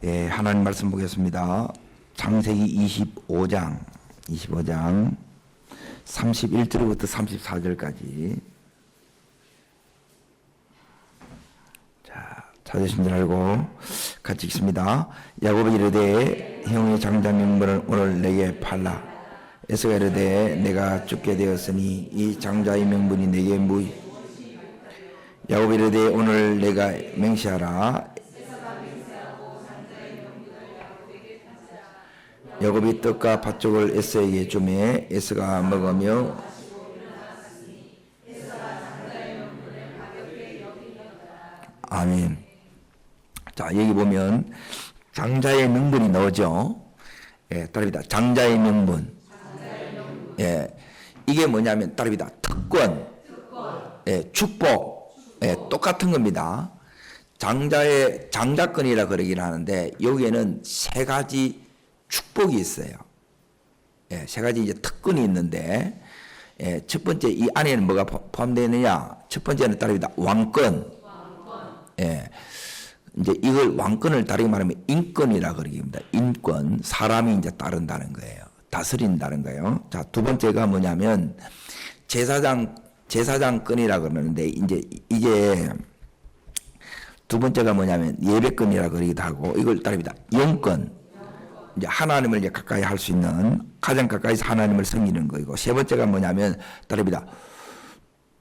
예, 하나님 말씀 보겠습니다. 창세기 25장 31절부터 34절까지. 자, 찾으신 줄 알고 같이 읽습니다. 야곱이 이르되 형의 장자 명분을 오늘 내게 팔라. 에서가 이르되 내가 죽게 되었으니 이 장자의 명분이 내게 무이. 야곱이 이르되 오늘 내가 맹세하라. 야곱이 떡과 팥죽을 에서에게 주매 에서가 먹으며 아멘. 자, 여기 보면 장자의 명분이 나오죠. 예, 따릅니다. 장자의 명분. 예, 이게 뭐냐면 따릅니다. 특권, 예, 축복, 예, 똑같은 겁니다. 장자의 장자권이라 그러긴 하는데 여기에는 세 가지 축복이 있어요. 예, 세 가지 이제 특권이 있는데, 예, 첫 번째 이 안에는 뭐가 포함되어 있느냐? 첫 번째는 따릅니다. 왕권. 예, 이제 이걸 왕권을 다르게 말하면 인권이라 그러기입니다. 인권, 사람이 이제 따른다는 거예요. 다스린다는 거예요. 자, 두 번째가 뭐냐면 제사장권이라 그러는데 이제 이게 두 번째가 뭐냐면 예배권이라 그러기도 하고 이걸 따릅니다. 영권. 이제 하나님을 이제 가까이 할 수 있는 가장 가까이서 하나님을 섬기는 거이고 세 번째가 뭐냐면 따릅니다.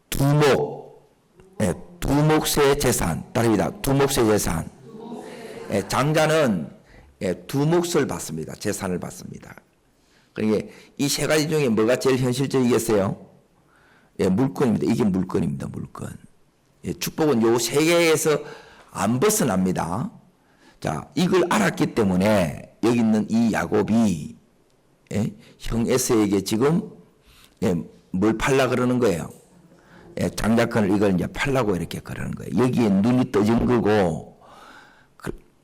두목, 예, 두목세 재산, 따릅니다. 두목세 재산. 예, 장자는 예, 두 몫을 받습니다. 재산을 받습니다. 그러니까 이 세 가지 중에 뭐가 제일 현실적이겠어요? 예, 물건입니다. 이게 물건입니다. 물건. 예, 축복은 요 세 개에서 안 벗어납니다. 자, 이걸 알았기 때문에 여기 있는 이 야곱이 예, 형 에서에게 지금 예, 뭘 팔라 그러는 거예요. 예, 장자권을 이걸 이제 팔라고 이렇게 그러는 거예요. 여기에 눈이 떠진 거고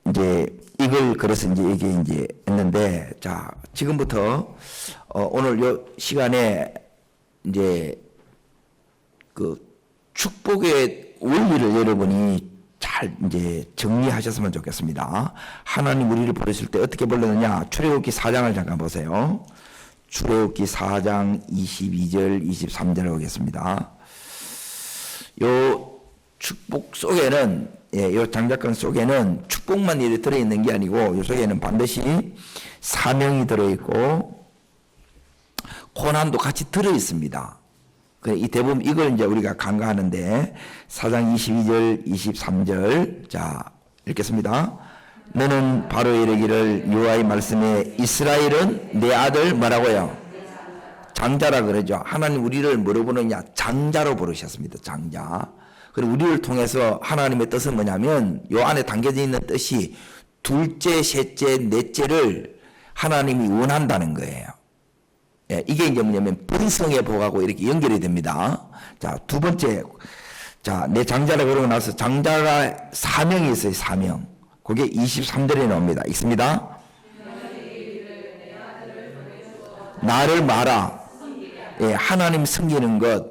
이제 이걸 그래서 이제 이게 이제 했는데 자, 지금부터 오늘 요 시간에 이제 그 축복의 원리를 여러분이 잘 이제 정리하셨으면 좋겠습니다. 하나님 우리를 부르실 때 어떻게 불렀느냐? 출애굽기 4장을 잠깐 보세요. 출애굽기 4장 22절 23절 보겠습니다. 요 축복 속에는 예, 요 장자권 속에는 축복만 이렇게 들어있는 게 아니고 요 속에는 반드시 사명이 들어있고 고난도 같이 들어있습니다. 이 대부분 이걸 이제 우리가 간과하는데 4장 22절 23절 자 읽겠습니다. 너는 바로 이르기를 여호와의 말씀에 이스라엘은 내 아들 뭐라고요? 장자라 그러죠. 하나님 우리를 뭐로 부르느냐? 장자로 부르셨습니다. 장자. 그리고 우리를 통해서 하나님의 뜻은 뭐냐면 요 안에 담겨져 있는 뜻이 둘째, 셋째, 넷째를 하나님이 원한다는 거예요. 예, 이게 이제 뭐냐면 번성의 복하고 이렇게 연결이 됩니다. 자, 두 번째, 자, 내 장자라 그러고 나서 장자가 사명이 있어요. 사명. 그게 23절에 나옵니다. 읽습니다. 나를 말아. 예, 하나님 섬기는 것.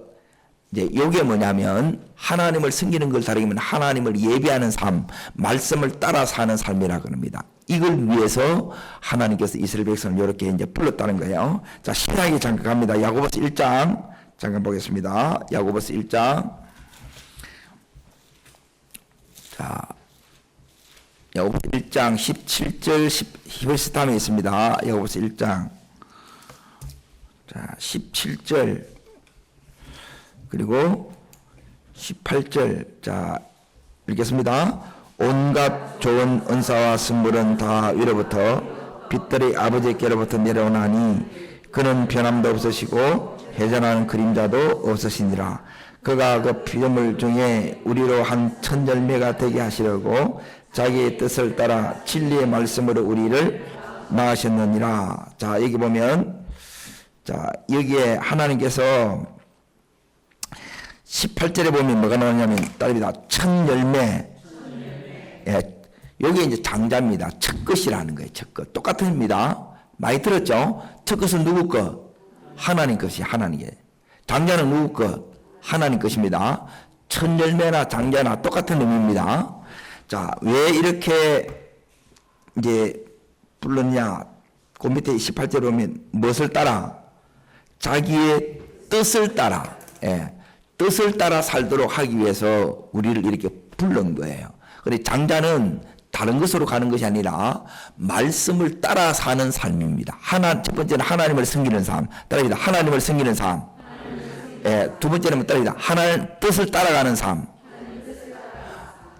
이제 이게 뭐냐면 하나님을 섬기는 걸 다르게 하면 하나님을 예배하는 삶, 말씀을 따라 사는 삶이라 그럽니다. 이걸 위해서 하나님께서 이스라엘 백성을 이렇게 이제 불렀다는 거예요. 자, 신약에 잠깐 갑니다. 야고보서 1장 잠깐 보겠습니다. 야고보서 1장. 자, 야고보서 1장 17절 10절 다음에 있습니다. 야고보서 1장. 자, 17절 그리고 18절 자 읽겠습니다. 온갖 좋은 은사와 선물은 다 위로부터 빛들의 아버지께로부터 내려오나니 그는 변함도 없으시고 회전하는 그림자도 없으시니라. 그가 그 피조물 중에 우리로 한 천열매가 되게 하시려고 자기의 뜻을 따라 진리의 말씀으로 우리를 낳으셨느니라. 자, 여기 보면 자, 여기에 하나님께서 18절에 보면 뭐가 나오냐면 따릅니다. 천열매. 예, 여기 이제 장자입니다. 첫 것이라는 거예요. 첫 것. 똑같습니다. 많이 들었죠? 첫 것은 누구 것? 하나님 것이 하나님의. 장자는 누구 것? 하나님 것입니다. 천열매나 장자나 똑같은 의미입니다. 자, 왜 이렇게 이제 불렀냐? 그 밑에 18절에 보면 무엇을 따라? 자기의 뜻을 따라, 예, 뜻을 따라 살도록 하기 위해서 우리를 이렇게 부른 거예요. 그런데 장자는 다른 것으로 가는 것이 아니라 말씀을 따라 사는 삶입니다. 첫 번째는 하나님을 섬기는 삶, 따라합니다. 하나님을 섬기는 삶. 예, 두 번째는 따라합니다. 하나님 뜻을 따라가는 삶.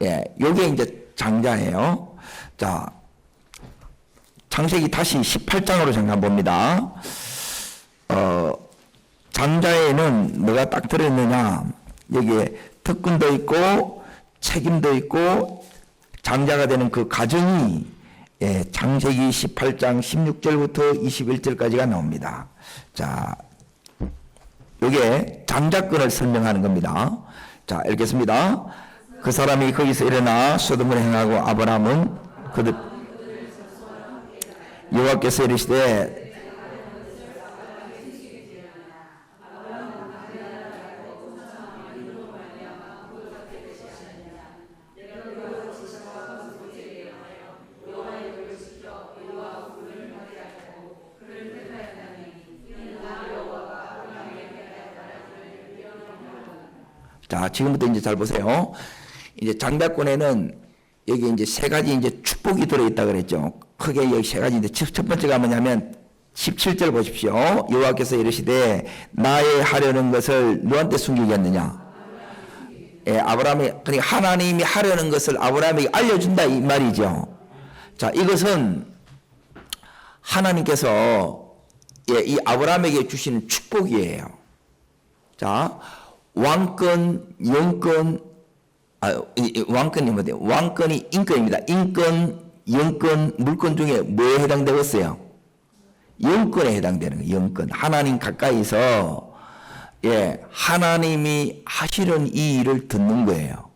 예, 요게 이제 장자예요. 자, 창세기 다시 18장으로 잠깐 봅니다. 장자에는 뭐가 딱 들어있느냐? 여기에 특권도 있고 책임도 있고 장자가 되는 그 과정이, 예, 창세기 18장 16절부터 21절까지가 나옵니다. 자, 이게 장자권을 설명하는 겁니다. 자, 읽겠습니다. 그 사람이 거기서 일어나 소돔을 행하고 아브라함은 그들 여호와께서 이르시되 자, 지금부터 이제 잘 보세요. 이제 장자권에는 여기 이제 세 가지 이제 축복이 들어있다 그랬죠. 크게 여기 세 가지인데 첫 번째가 뭐냐면 17절 보십시오. 여호와께서 이르시되 나의 하려는 것을 누구한테 숨기겠느냐? 예, 아브라함이, 그러니까 하나님이 하려는 것을 아브라함에게 알려준다 이 말이죠. 자, 이것은 하나님께서, 예, 이 아브라함에게 주시는 축복이에요. 자, 왕권, 영권, 왕권이 뭐예요? 왕권이 인권입니다. 인권, 영권, 물권 중에 뭐에 해당되겠어요? 영권에 해당되는 거예요. 영권. 하나님 가까이서, 예, 하나님이 하시는 이 일을 듣는 거예요.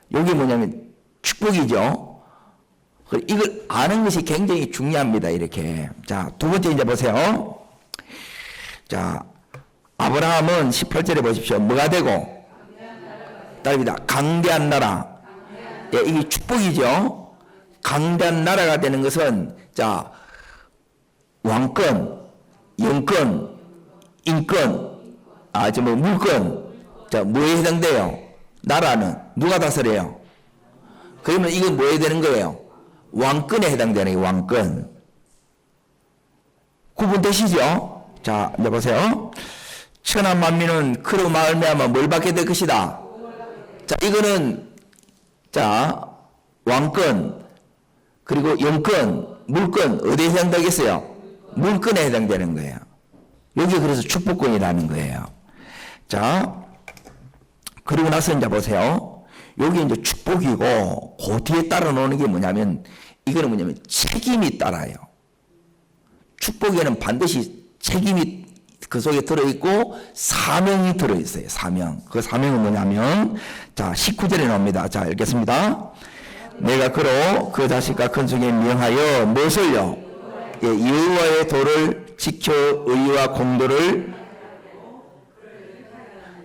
이게 뭐냐면 축복이죠. 이걸 아는 것이 굉장히 중요합니다. 이렇게. 자, 두 번째 이제 보세요. 자, 아브라함은 18절에 보십시오. 뭐가 되고? 따릅니다. 강대한 나라. 예, 이게 축복이죠. 강대한 나라가 되는 것은, 자, 왕권, 영권, 인권, 물권. 자, 뭐에 해당돼요? 나라는 누가 다스려요? 그러면 이건 뭐에 되는 거예요? 왕권에 해당되는 게 왕권. 구분되시죠? 자, 이제 보세요. 천한 만민은 그로 말미암아 뭘 받게 될 것이다. 자, 이거는, 자, 왕권, 그리고 영권, 물권, 어디에 해당되겠어요? 물권에 해당되는 거예요. 여기 그래서 축복권이라는 거예요. 자, 그리고 나서 이제 보세요. 여기 이제 축복이고, 그 뒤에 따라 놓는 게 뭐냐면, 이거는 뭐냐면 책임이 따라요. 축복에는 반드시 책임이 그 속에 들어있고 사명이 들어있어요. 사명. 그 사명은 뭐냐면, 자, 19절에 나옵니다. 자, 읽겠습니다. 내가 그로 그 자식과 큰중에 명하여 무엇을요? 예, 여호와의 도를 지켜 의와 공도를,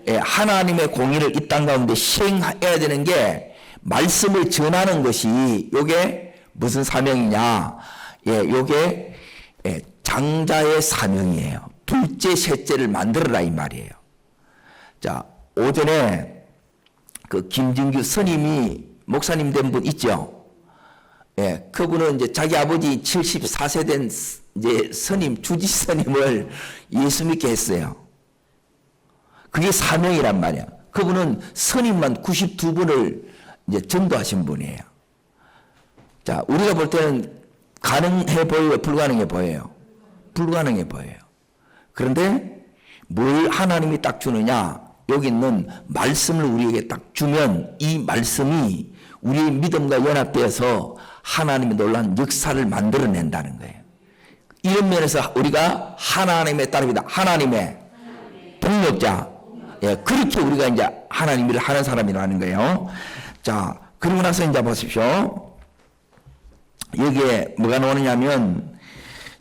예, 하나님의 공의를 이 땅 가운데 시행해야 되는 게 말씀을 전하는 것이 요게 무슨 사명이냐? 예, 요게, 예, 장자의 사명이에요. 둘째, 셋째를 만들어라 이 말이에요. 자, 오전에 그 김진규 스님이 목사님 된 분 있죠? 예, 그분은 이제 자기 아버지 74세 된 이제 스님, 주지 스님을 예수 믿게 했어요. 그게 사명이란 말이야. 그분은 스님만 92분을 이제 전도하신 분이에요. 자, 우리가 볼 때는 가능해 보이고 불가능해 보여요. 불가능해 보여요. 그런데 뭘 하나님이 딱 주느냐? 여기 있는 말씀을 우리에게 딱 주면 이 말씀이 우리의 믿음과 연합되어서 하나님의 놀라운 역사를 만들어낸다는 거예요. 이런 면에서 우리가 하나님의 딸입니다. 하나님의 동력자. 예, 그렇게 우리가 이제 하나님 일을 하는 사람이라는 거예요. 자, 그리고 나서 이제 보십시오. 여기에 뭐가 나오느냐면,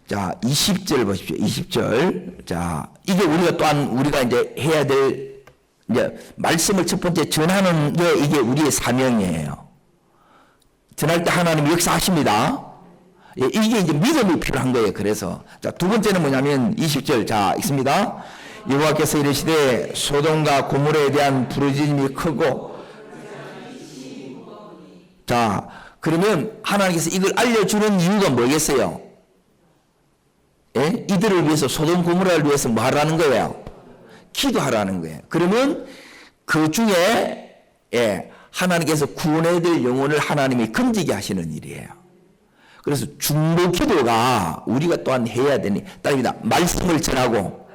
자, 20절 보십시오. 20절. 자, 이게 우리가 또한 우리가 이제 해야 될, 이제 말씀을 첫 번째 전하는 게 이게 우리의 사명이에요. 전할 때 하나님이 역사하십니다. 예, 이게 이제 믿음이 필요한 거예요. 그래서 자, 두 번째는 뭐냐면 20절 자 읽습니다. 여호와께서 이르시되 소돔과 고모라에 대한 부르짖음이 크고 자 그러면 하나님께서 이걸 알려주는 이유가 뭐겠어요? 예? 이들을 위해서 소돔 고모라를 위해서 뭐 하라는 거예요? 기도하라는 거예요. 그러면 그 중에 예, 하나님께서 구원해야 될 영혼을 하나님이 건지게 하시는 일이에요. 그래서 중보 기도가 우리가 또한 해야 되니 따릅니다. 말씀을 전하고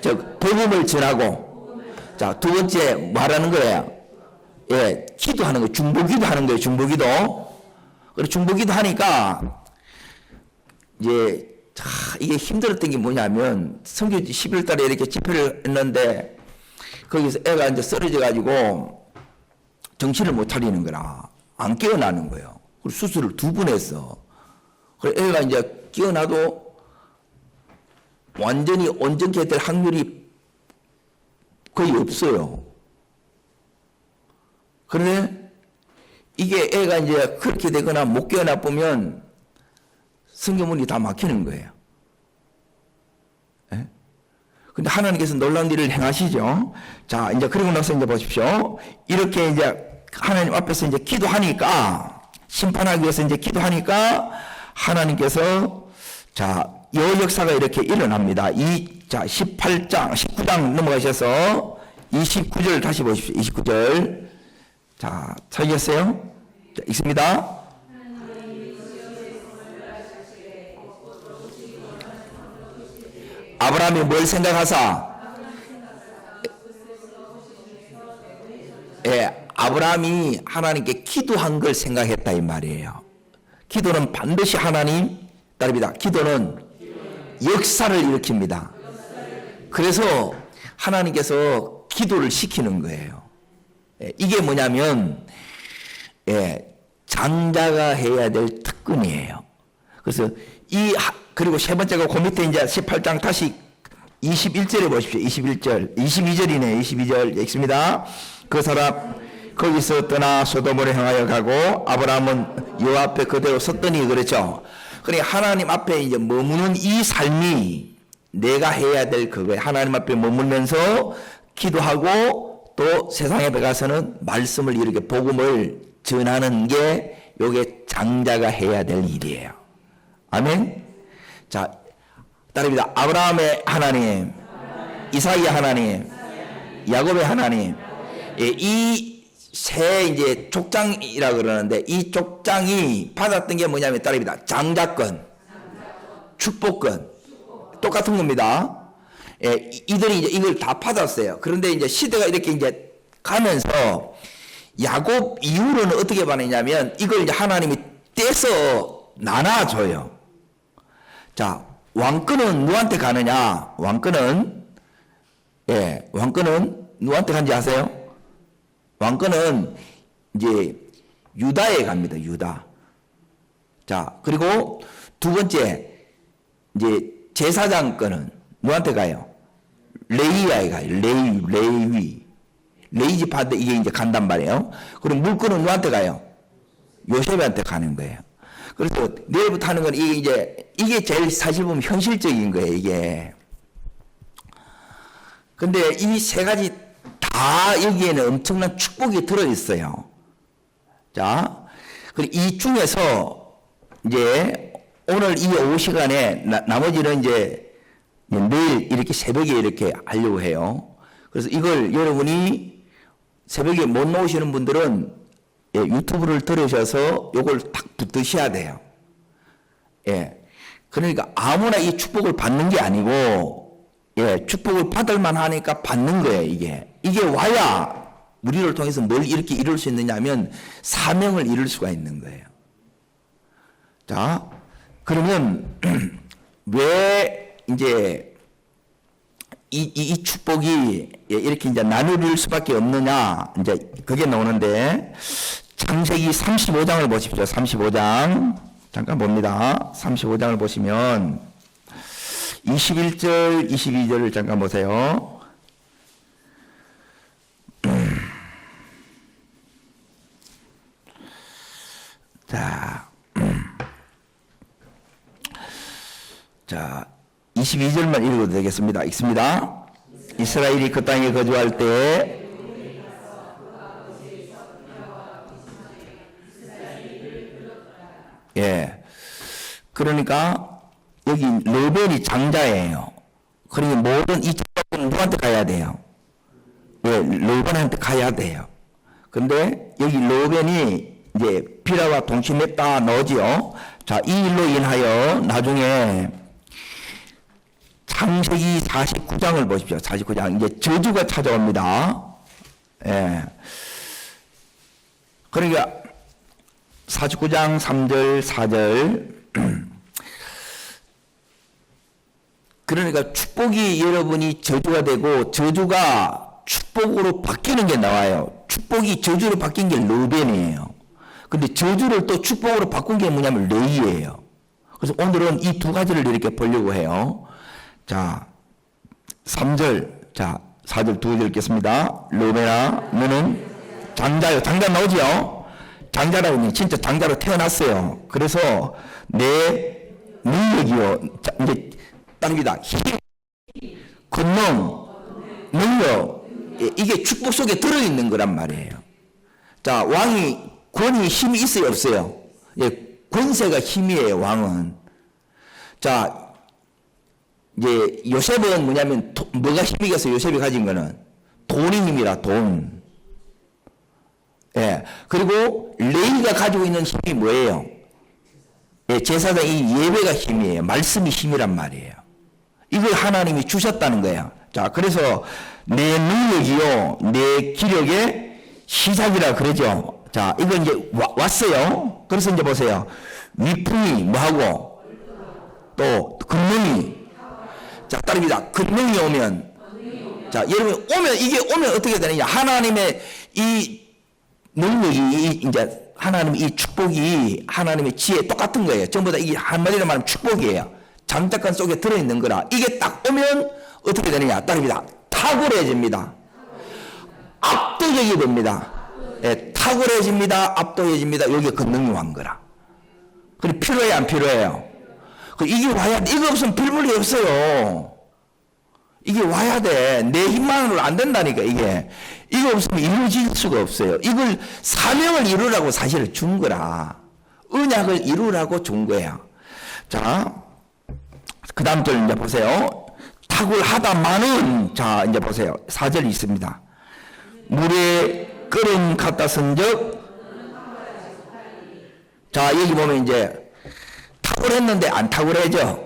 즉 복음을 전하고 자 두 번째 뭐 하라는 거예요? 예, 기도하는 거예요. 중보 기도하는 거예요. 중보 기도. 그리고 중보 기도 하니까 이제 이게 힘들었던 게 뭐냐면 성교지 11월 달에 이렇게 집회를 했는데 거기서 애가 이제 쓰러져 가지고 정신을 못 차리는 거라 안 깨어나는 거예요. 그리고 수술을 2번 했어. 그래서 애가 이제 깨어나도 완전히 온전케 될 확률이 거의 없어요. 그런데 이게 애가 이제 그렇게 되거나 못 깨어나 보면 성경문이 다 막히는 거예요. 예? 근데 하나님께서 놀라운 일을 행하시죠. 자, 이제 그러고 나서 이제 보십시오. 이렇게 이제 하나님 앞에서 이제 기도하니까, 심판하기 위해서 이제 기도하니까 하나님께서 자, 여 역사가 이렇게 일어납니다. 자, 19장 넘어가셔서 29절 다시 보십시오. 29절. 자, 찾으셨어요? 자, 읽습니다. 아브라함이 뭘 생각하사? 예, 아브라함이 하나님께 기도한 걸 생각했다 이 말이에요. 기도는 반드시 하나님 따릅니다. 기도는 역사를 일으킵니다. 그래서 하나님께서 기도를 시키는 거예요. 예, 이게 뭐냐면 예, 장자가 해야 될 특권이에요. 그래서 그리고 세 번째가 그 밑에 이제 18장 다시 21절에 보십시오. 21절. 22절이네. 22절. 읽습니다. 그 사람 거기서 떠나 소돔으로 향하여 가고 아브라함은 여호와 앞에 그대로 섰더니 그렇죠. 그러니까 하나님 앞에 이제 머무는 이 삶이 내가 해야 될 그거예요. 하나님 앞에 머물면서 기도하고 또 세상에 나가서는 말씀을 이렇게 복음을 전하는 게 요게 장자가 해야 될 일이에요. 아멘. 자, 따릅니다. 아브라함의 하나님, 이삭의 하나님, 야곱의 하나님. 예, 이 세 이제 족장이라 그러는데 이 족장이 받았던 게 뭐냐면 따릅니다. 장자권, 축복권, 똑같은 겁니다. 예, 이들이 이제 이걸 다 받았어요. 그런데 이제 시대가 이렇게 이제 가면서 야곱 이후로는 어떻게 받느냐면 이걸 이제 하나님이 떼서 나눠줘요. 자, 왕권은 누구한테 가느냐? 왕권은 누구한테 간지 아세요? 왕권은 이제 유다에 갑니다. 유다. 자, 그리고 두 번째 이제 제사장권은 누구한테 가요? 레위야에 가요. 레위. 레위 지파한테 이게 이제 간단 말이에요. 그리고 물권은 누구한테 가요? 요셉한테 가는 거예요. 그래서 내일부터 하는 건 이게 제일 사실 보면 현실적인 거예요, 이게. 근데 이 세 가지 다 여기에는 엄청난 축복이 들어있어요. 자, 그리고 이 중에서 이제 오늘 이 오후 시간에 나머지는 이제 내일 이렇게 새벽에 이렇게 하려고 해요. 그래서 이걸 여러분이 새벽에 못 나오시는 분들은 예, 유튜브를 들으셔서 요걸 딱 붙드셔야 돼요. 예. 그러니까 아무나 이 축복을 받는 게 아니고, 예, 축복을 받을만 하니까 받는 거예요, 이게. 이게 와야 우리를 통해서 뭘 이렇게 이룰 수 있느냐 하면 사명을 이룰 수가 있는 거예요. 자, 그러면 왜 이제 이 축복이 이렇게 이제 나눌 수밖에 없느냐, 이제 그게 나오는데, 창세기 35장을 보십시오. 35장. 잠깐 봅니다. 35장을 보시면, 21절, 22절을 잠깐 보세요. 자, 자, 22절만 읽어도 되겠습니다. 읽습니다. 이스라엘이 그 땅에 거주할 때에 예. 그러니까 여기 르벤이 장자예요. 그러니 모든 이 족속은 누구한테 가야 돼요? 예, 르벤한테 가야 돼요. 근데 여기 르벤이 이제 비라와 동침했다 넣지요. 자, 이 일로 인하여 나중에 창세기 49장을 보십시오. 49장 이제 저주가 찾아옵니다. 예. 그러니까 49장 3절 4절 그러니까 축복이 여러분이 저주가 되고 저주가 축복으로 바뀌는 게 나와요. 축복이 저주로 바뀐 게 르벤이에요. 근데 저주를 또 축복으로 바꾼 게 뭐냐면 레위예요. 그래서 오늘은 이 두 가지를 이렇게 보려고 해요. 자, 3절, 자, 4절 두 절 읽겠습니다. 르벤아, 너는 장자요. 장자 나오지요? 장자라고 진짜 장자로 태어났어요. 그래서 내 능력이요. 자, 이제 땅입니다. 힘, 권능, 능력, 이게 축복 속에 들어있는 거란 말이에요. 자, 왕이 권위, 힘이 있어요, 없어요? 예, 권세가 힘이에요, 왕은. 자, 이제 요셉은 뭐냐면 뭐가 힘이겠어? 요셉이 가진 거는 돈이 힘이라 돈. 예, 그리고 레위가 가지고 있는 힘이 뭐예요? 예, 제사장 이 예배가 힘이에요. 말씀이 힘이란 말이에요. 이걸 하나님이 주셨다는 거예요. 자, 그래서 내 능력이요, 내 기력의 시작이라 그러죠. 자, 이거 이제 왔어요. 그래서 이제 보세요. 위풍이 뭐하고 또 근능이, 자, 따릅니다. 근능이 오면, 자, 여러분 오면 이게 오면 어떻게 되느냐? 하나님의 이 능력이 이제 하나님 이 축복이 하나님의 지혜 똑같은 거예요. 전부 다 이게 한마디로 말하면 축복이에요. 장작간 속에 들어있는 거라. 이게 딱 오면 어떻게 되느냐? 따릅니다. 탁월해집니다. 압도적이 됩니다. 예, 탁월해집니다. 압도해집니다. 여기에 권능이 온 거라. 그리고 필요해요, 안 필요해요? 이게 와야 돼. 이거 없으면 별볼이 없어요. 이게 와야 돼. 내 힘만으로 안 된다니까, 이게. 이거 없으면 이루어질 수가 없어요. 이걸 사명을 이루라고 사실 준 거라. 언약을 이루라고 준 거야. 자, 그 다음 절 이제 보세요. 탁월하다마는, 자, 이제 보세요. 4절 있습니다. 물에 끓음 갖다 쓴적, 자, 여기 보면 이제 탁월했는데 안 탁월해져.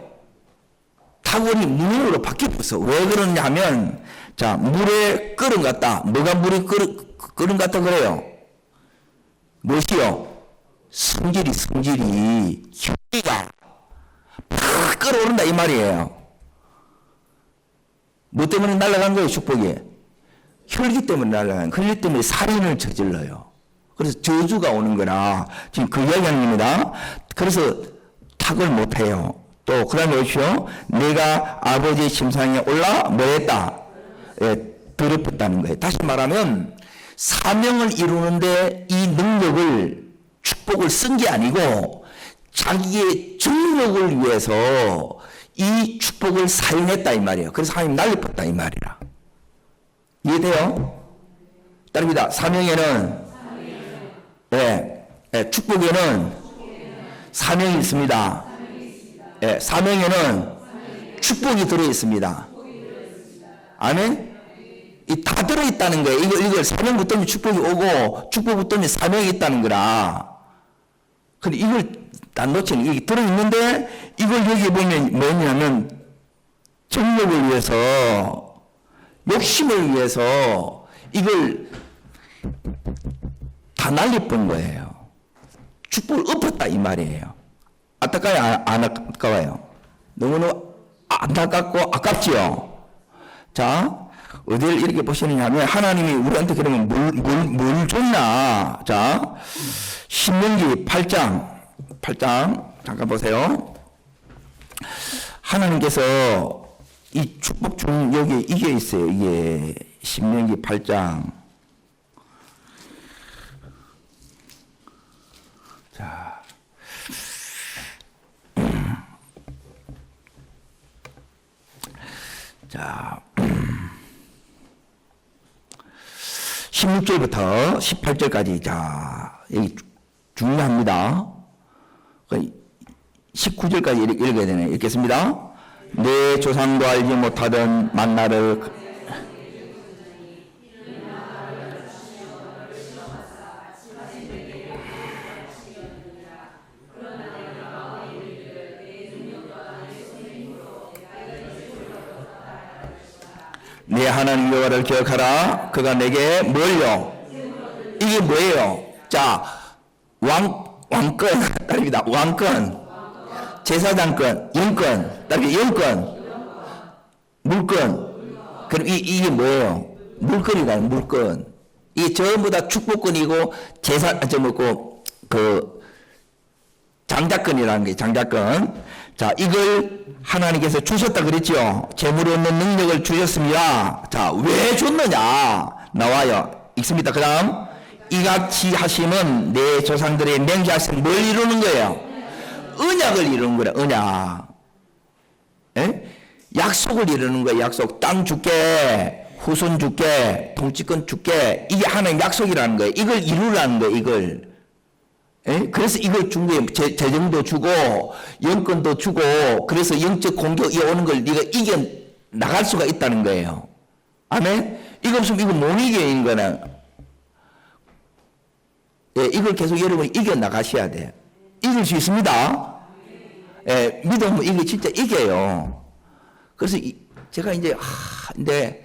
탁월이 무능으로 바뀌었어. 왜 그러냐 하면, 자, 물에 끓음 같다. 뭐가 물에 끓음 같다 그래요? 무엇이요? 성질이, 혈기가 팍 끓어오른다 이 말이에요. 뭐 때문에 날아간 거예요, 축복이? 혈기 때문에 날아간 거예요. 혈기 때문에 살인을 저질러요. 그래서 저주가 오는 거라 지금 그 이야기하는 겁니다. 그래서 탁을 못해요. 또 그 다음에 보십시오. 내가 아버지의 침상에 올라 뭐했다? 예, 더럽혔다는 거예요. 다시 말하면 사명을 이루는데 이 능력을 축복을 쓴 게 아니고 자기의 정력을 위해서 이 축복을 사용했다 이 말이에요. 그래서 하나님 날려봤다 이 말이라. 이해돼요? 따릅니다. 사명에는 예, 예, 축복에는 사명이 있습니다. 예, 사명에는 축복이 들어있습니다. 아멘? 이 다 들어있다는 거예요. 이걸 사명 붙더니 축복이 오고 축복 붙더니 사명이 있다는 거라. 근데 이걸 안 놓치는, 이게 들어있는데 이걸 여기 보면 뭐냐면 정력을 위해서, 욕심을 위해서 이걸 다 날려본 거예요. 축복을 엎었다 이 말이에요. 안타까워요? 안 아까워요? 너무너무 안타깝고 아깝지요? 자, 어디를 이렇게 보시느냐 하면 하나님이 우리한테 그러면 뭘 줬나? 자, 신명기 8장 잠깐 보세요. 하나님께서 이 축복 중 여기 이게 있어요. 이게 신명기 8장. 자, 16절부터 18절까지. 자, 여기 중요합니다. 19절까지 읽어야 되네. 읽겠습니다. 내 조상도 알지 못하던 만나를 내 하나님 여호와를 기억하라. 그가 내게 뭘요? 이게 뭐예요? 자, 왕권 딸입니다. 왕권, 제사장권, 영권, 딸이 영권, 물권. 그럼 이게 뭐예요? 물권이다. 물권. 이게 전부 다 축복권이고 장자권이라는 게 장자권. 자, 이걸 하나님께서 주셨다 그랬죠. 재물 얻는 능력을 주셨습니다. 자, 왜 줬느냐? 나와요. 읽습니다. 그 다음, 이같이 하심은 내 조상들의 맹세하신 뭘 이루는 거예요? 언약을 이루는 거라. 언약. 에? 약속을 이루는 거예요. 약속. 땅 줄게, 후손 줄게, 통치권 줄게. 이게 하나님 약속이라는 거예요. 이걸 이루라는 거예요. 이걸. 에? 그래서 이걸 준 거예요. 재정도 주고 영권도 주고. 그래서 영적 공격이 오는 걸 네가 이겨 나갈 수가 있다는 거예요. 아멘. 이거 없으면 이거 못 이기는 거나. 예, 이걸 계속 여러분이 이겨 나가셔야 돼요. 이길 수 있습니다. 예, 믿으면 이게 진짜 이겨요. 그래서 제가 이제 근데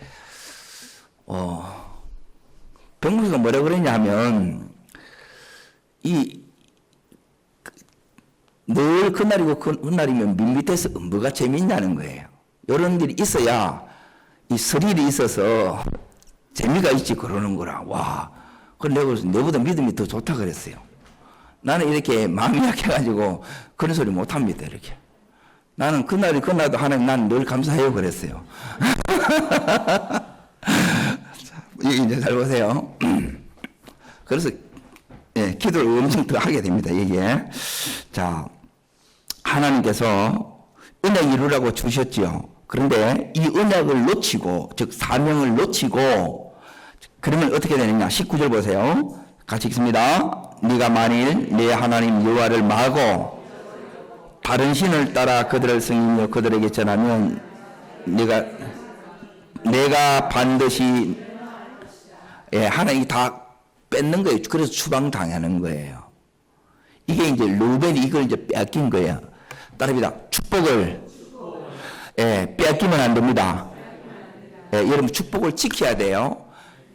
병무가 뭐라 그러냐면 늘 그날이고 그날이면 밋밋해서 뭐가 재밌냐는 거예요. 이런 일이 있어야 이 스릴이 있어서 재미가 있지 그러는 거라. 와, 그래 내가 너보다 믿음이 더 좋다 그랬어요. 나는 이렇게 마음이 약해가지고 그런 소리 못 합니다. 이렇게. 나는 그날이 그날도 하나님 난 늘 감사해요 그랬어요. 이제 잘 보세요. 그래서 예, 기도를 엄청 더 하게 됩니다. 이게. 자, 하나님께서 언약 이루라고 주셨지요. 그런데 이 언약을 놓치고, 즉 사명을 놓치고, 그러면 어떻게 되느냐? 19절 보세요. 같이 읽습니다. 네가 만일 내 하나님 여호와를 마고 다른 신을 따라 그들을 섬기며 그들에게 전하면 내가 반드시 하나님이 다 뺏는 거예요. 그래서 추방당하는 거예요. 이게 이제 루벤이 이걸 이제 빼앗긴 거예요. 따릅니다. 축복을 빼앗기면 안 됩니다. 여러분 축복을 지켜야 돼요.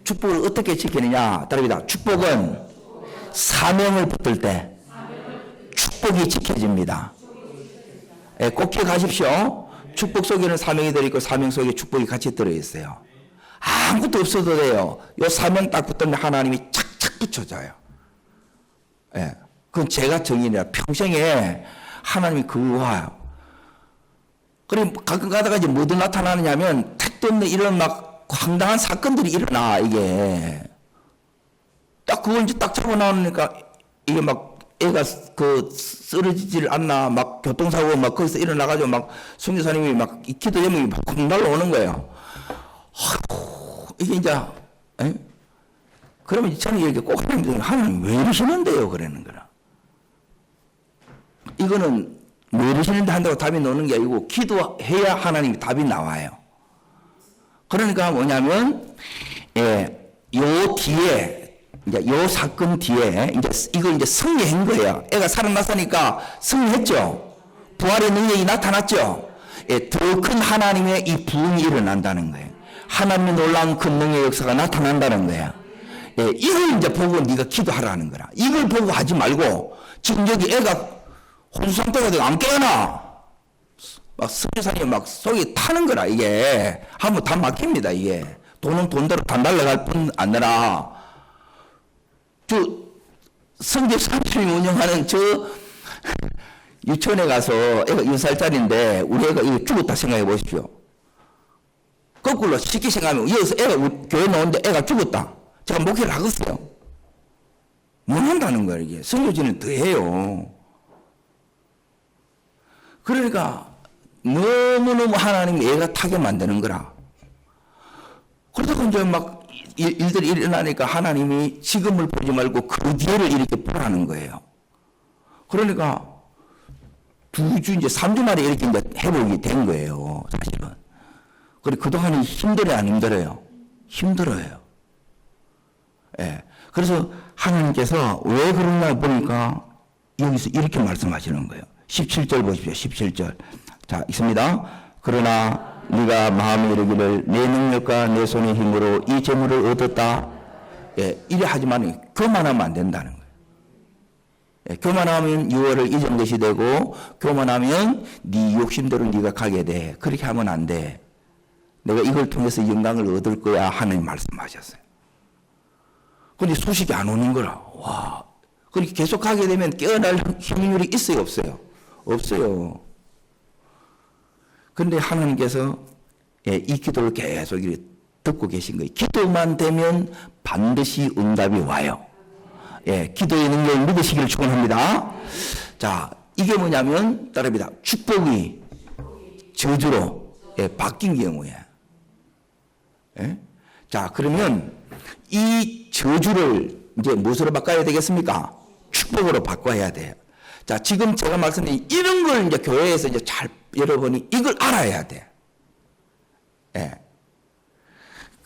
축복을 어떻게 지키느냐? 따릅니다. 축복은 사명을 붙들 때 축복이 지켜집니다. 꼭 기억하십시오. 축복 속에는 사명이 들어있고 사명 속에 축복이 같이 들어있어요. 아무것도 없어도 돼요. 요 사명 딱 붙으면 하나님이 착착 붙여줘요. 그건 제가 정인이라 평생에 하나님이 그거 와요. 그래 가끔 가다가 이제 뭐도 나타나느냐면 택도 없는 이런 막 황당한 사건들이 일어나. 이게 딱 그걸 이제 딱 잡아 나오니까 이게 막 애가 쓰러지질 않나 막 교통사고 막 거기서 일어나가지고 막 선교사님이 막 이 기도 제목이 막 날라오는 거예요. 아이고 이게 이제 그러면 저는 이렇게 꼭 하나님 왜 이러시는데요? 그러는 거라. 이거는 왜 이러시는데 한다고 답이 나오는 게 아니고 기도해야 하나님이 답이 나와요. 그러니까 뭐냐면 요 뒤에 이제 요 사건 뒤에 이제 이걸 이제 승리한 거예요. 애가 살아났으니까 승리했죠. 부활의 능력이 나타났죠. 더 큰 하나님의 이 부흥이 일어난다는 거예요. 하나님의 놀라운 큰 능력의 역사가 나타난다는 거예요. 이걸 이제 보고 네가 기도하라는 거라. 이걸 보고 하지 말고 지금 여기 애가 혼수 상태가 되고 안 깨어나. 막 선교사님 막 속이 타는 거라. 이게 하면 다 막힙니다. 이게 돈은 돈대로 다 날라갈 뿐 아니라 저 선교사님이 운영하는 저 유치원에 가서 애가 6살짜리인데 우리 애가 이거 죽었다 생각해 보십시오. 거꾸로 쉽게 생각하면 여기서 애가 교회 나오는데 애가 죽었다. 제가 목회를 하겠어요. 못 한다는 거예요. 이게 선교지는 더 해요. 그러니까 너무너무 하나님이 애가 타게 만드는 거라. 그러다가 이제 막 일들이 일어나니까 하나님이 지금을 보지 말고 그 뒤를 이렇게 보라는 거예요. 그러니까 2주, 이제 3주 만에 이렇게 이제 회복이 된 거예요, 사실은. 그리고 그동안은 힘들어요, 안 힘들어요? 힘들어요. 예. 그래서 하나님께서 왜 그러냐 보니까 여기서 이렇게 말씀하시는 거예요. 17절 보십시오, 17절. 자, 있습니다. 그러나 네가 마음에 이르기를 내 능력과 내 손의 힘으로 이 재물을 얻었다. 예, 이래 하지만 교만하면 안 된다는 거예요. 예, 교만하면 유월을 잊은 것이 되고 교만하면 네 욕심대로 네가 가게 돼. 그렇게 하면 안 돼. 내가 이걸 통해서 영광을 얻을 거야 하는 말씀하셨어요. 근데 소식이 안 오는 거라. 와. 그렇게 계속 가게 되면 깨어날 확률이 있어요, 없어요? 없어요. 근데 하나님께서 예, 이 기도를 계속 이렇게 듣고 계신 거예요. 기도만 되면 반드시 응답이 와요. 예, 기도의 능력을 믿으시기를 축원합니다. 자, 이게 뭐냐면 따릅니다. 축복이 저주로 예, 바뀐 경우에. 예? 자, 그러면 이 저주를 이제 무엇으로 바꿔야 되겠습니까? 축복으로 바꿔야 돼요. 자, 지금 제가 말씀드린 이런 걸 이제 교회에서 이제 잘 여러분이 이걸 알아야 돼. 예.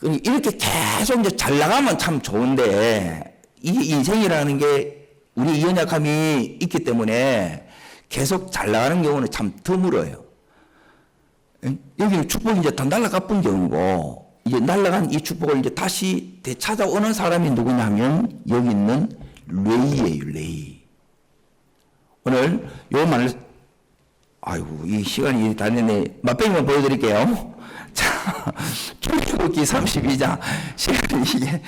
이렇게 계속 이제 잘 나가면 참 좋은데 이 인생이라는 게 우리 연약함이 있기 때문에 계속 잘 나가는 경우는 참 드물어요. 예? 여기는 축복이 이제 더 날아가쁜 경우고 이제 날아간 이 축복을 이제 다시 되찾아오는 사람이 누구냐면 여기 있는 레이예요, 레이. 오늘 요 말, 아이고, 이 시간이 다 됐네. 맛배기만 보여드릴게요. 자, 출애굽기 32장. 시간이 이게.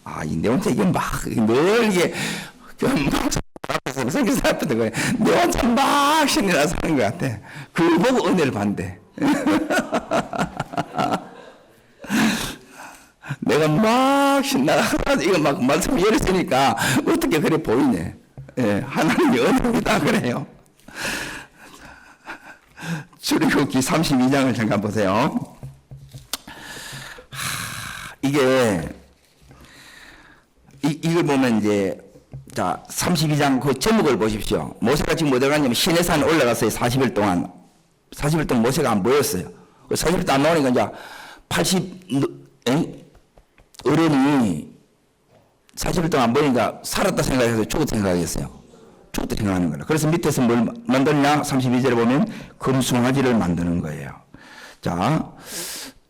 아, 내 혼자 이게 막, 늘 이게, 앞에서 성교사 앞에 거예요. 내 혼자 막 신이 나서 하는 것 같아. 그걸 보고 은혜를 받는데. 내가 막 신나가지고 이거 막 말씀 열었으니까 어떻게 그래 보이네. 예, 하나님의 은혜입니다. 그래요. 출애굽기 32장을 잠깐 보세요. 이게 이걸 보면 이제 자 32장 그 제목을 보십시오. 모세가 지금 어디 갔냐면 시내산 올라갔어요. 40일 동안. 40일 동안 모세가 안 보였어요. 40일 동안 안 나오니까 이제 80 어른이 40일 동안 안 보니까 살았다 생각해서 죽었다 생각했어요. 죽었다 생각하는 거예요. 그래서 밑에서 뭘 만드냐? 32절에 보면 금송아지를 만드는 거예요. 자,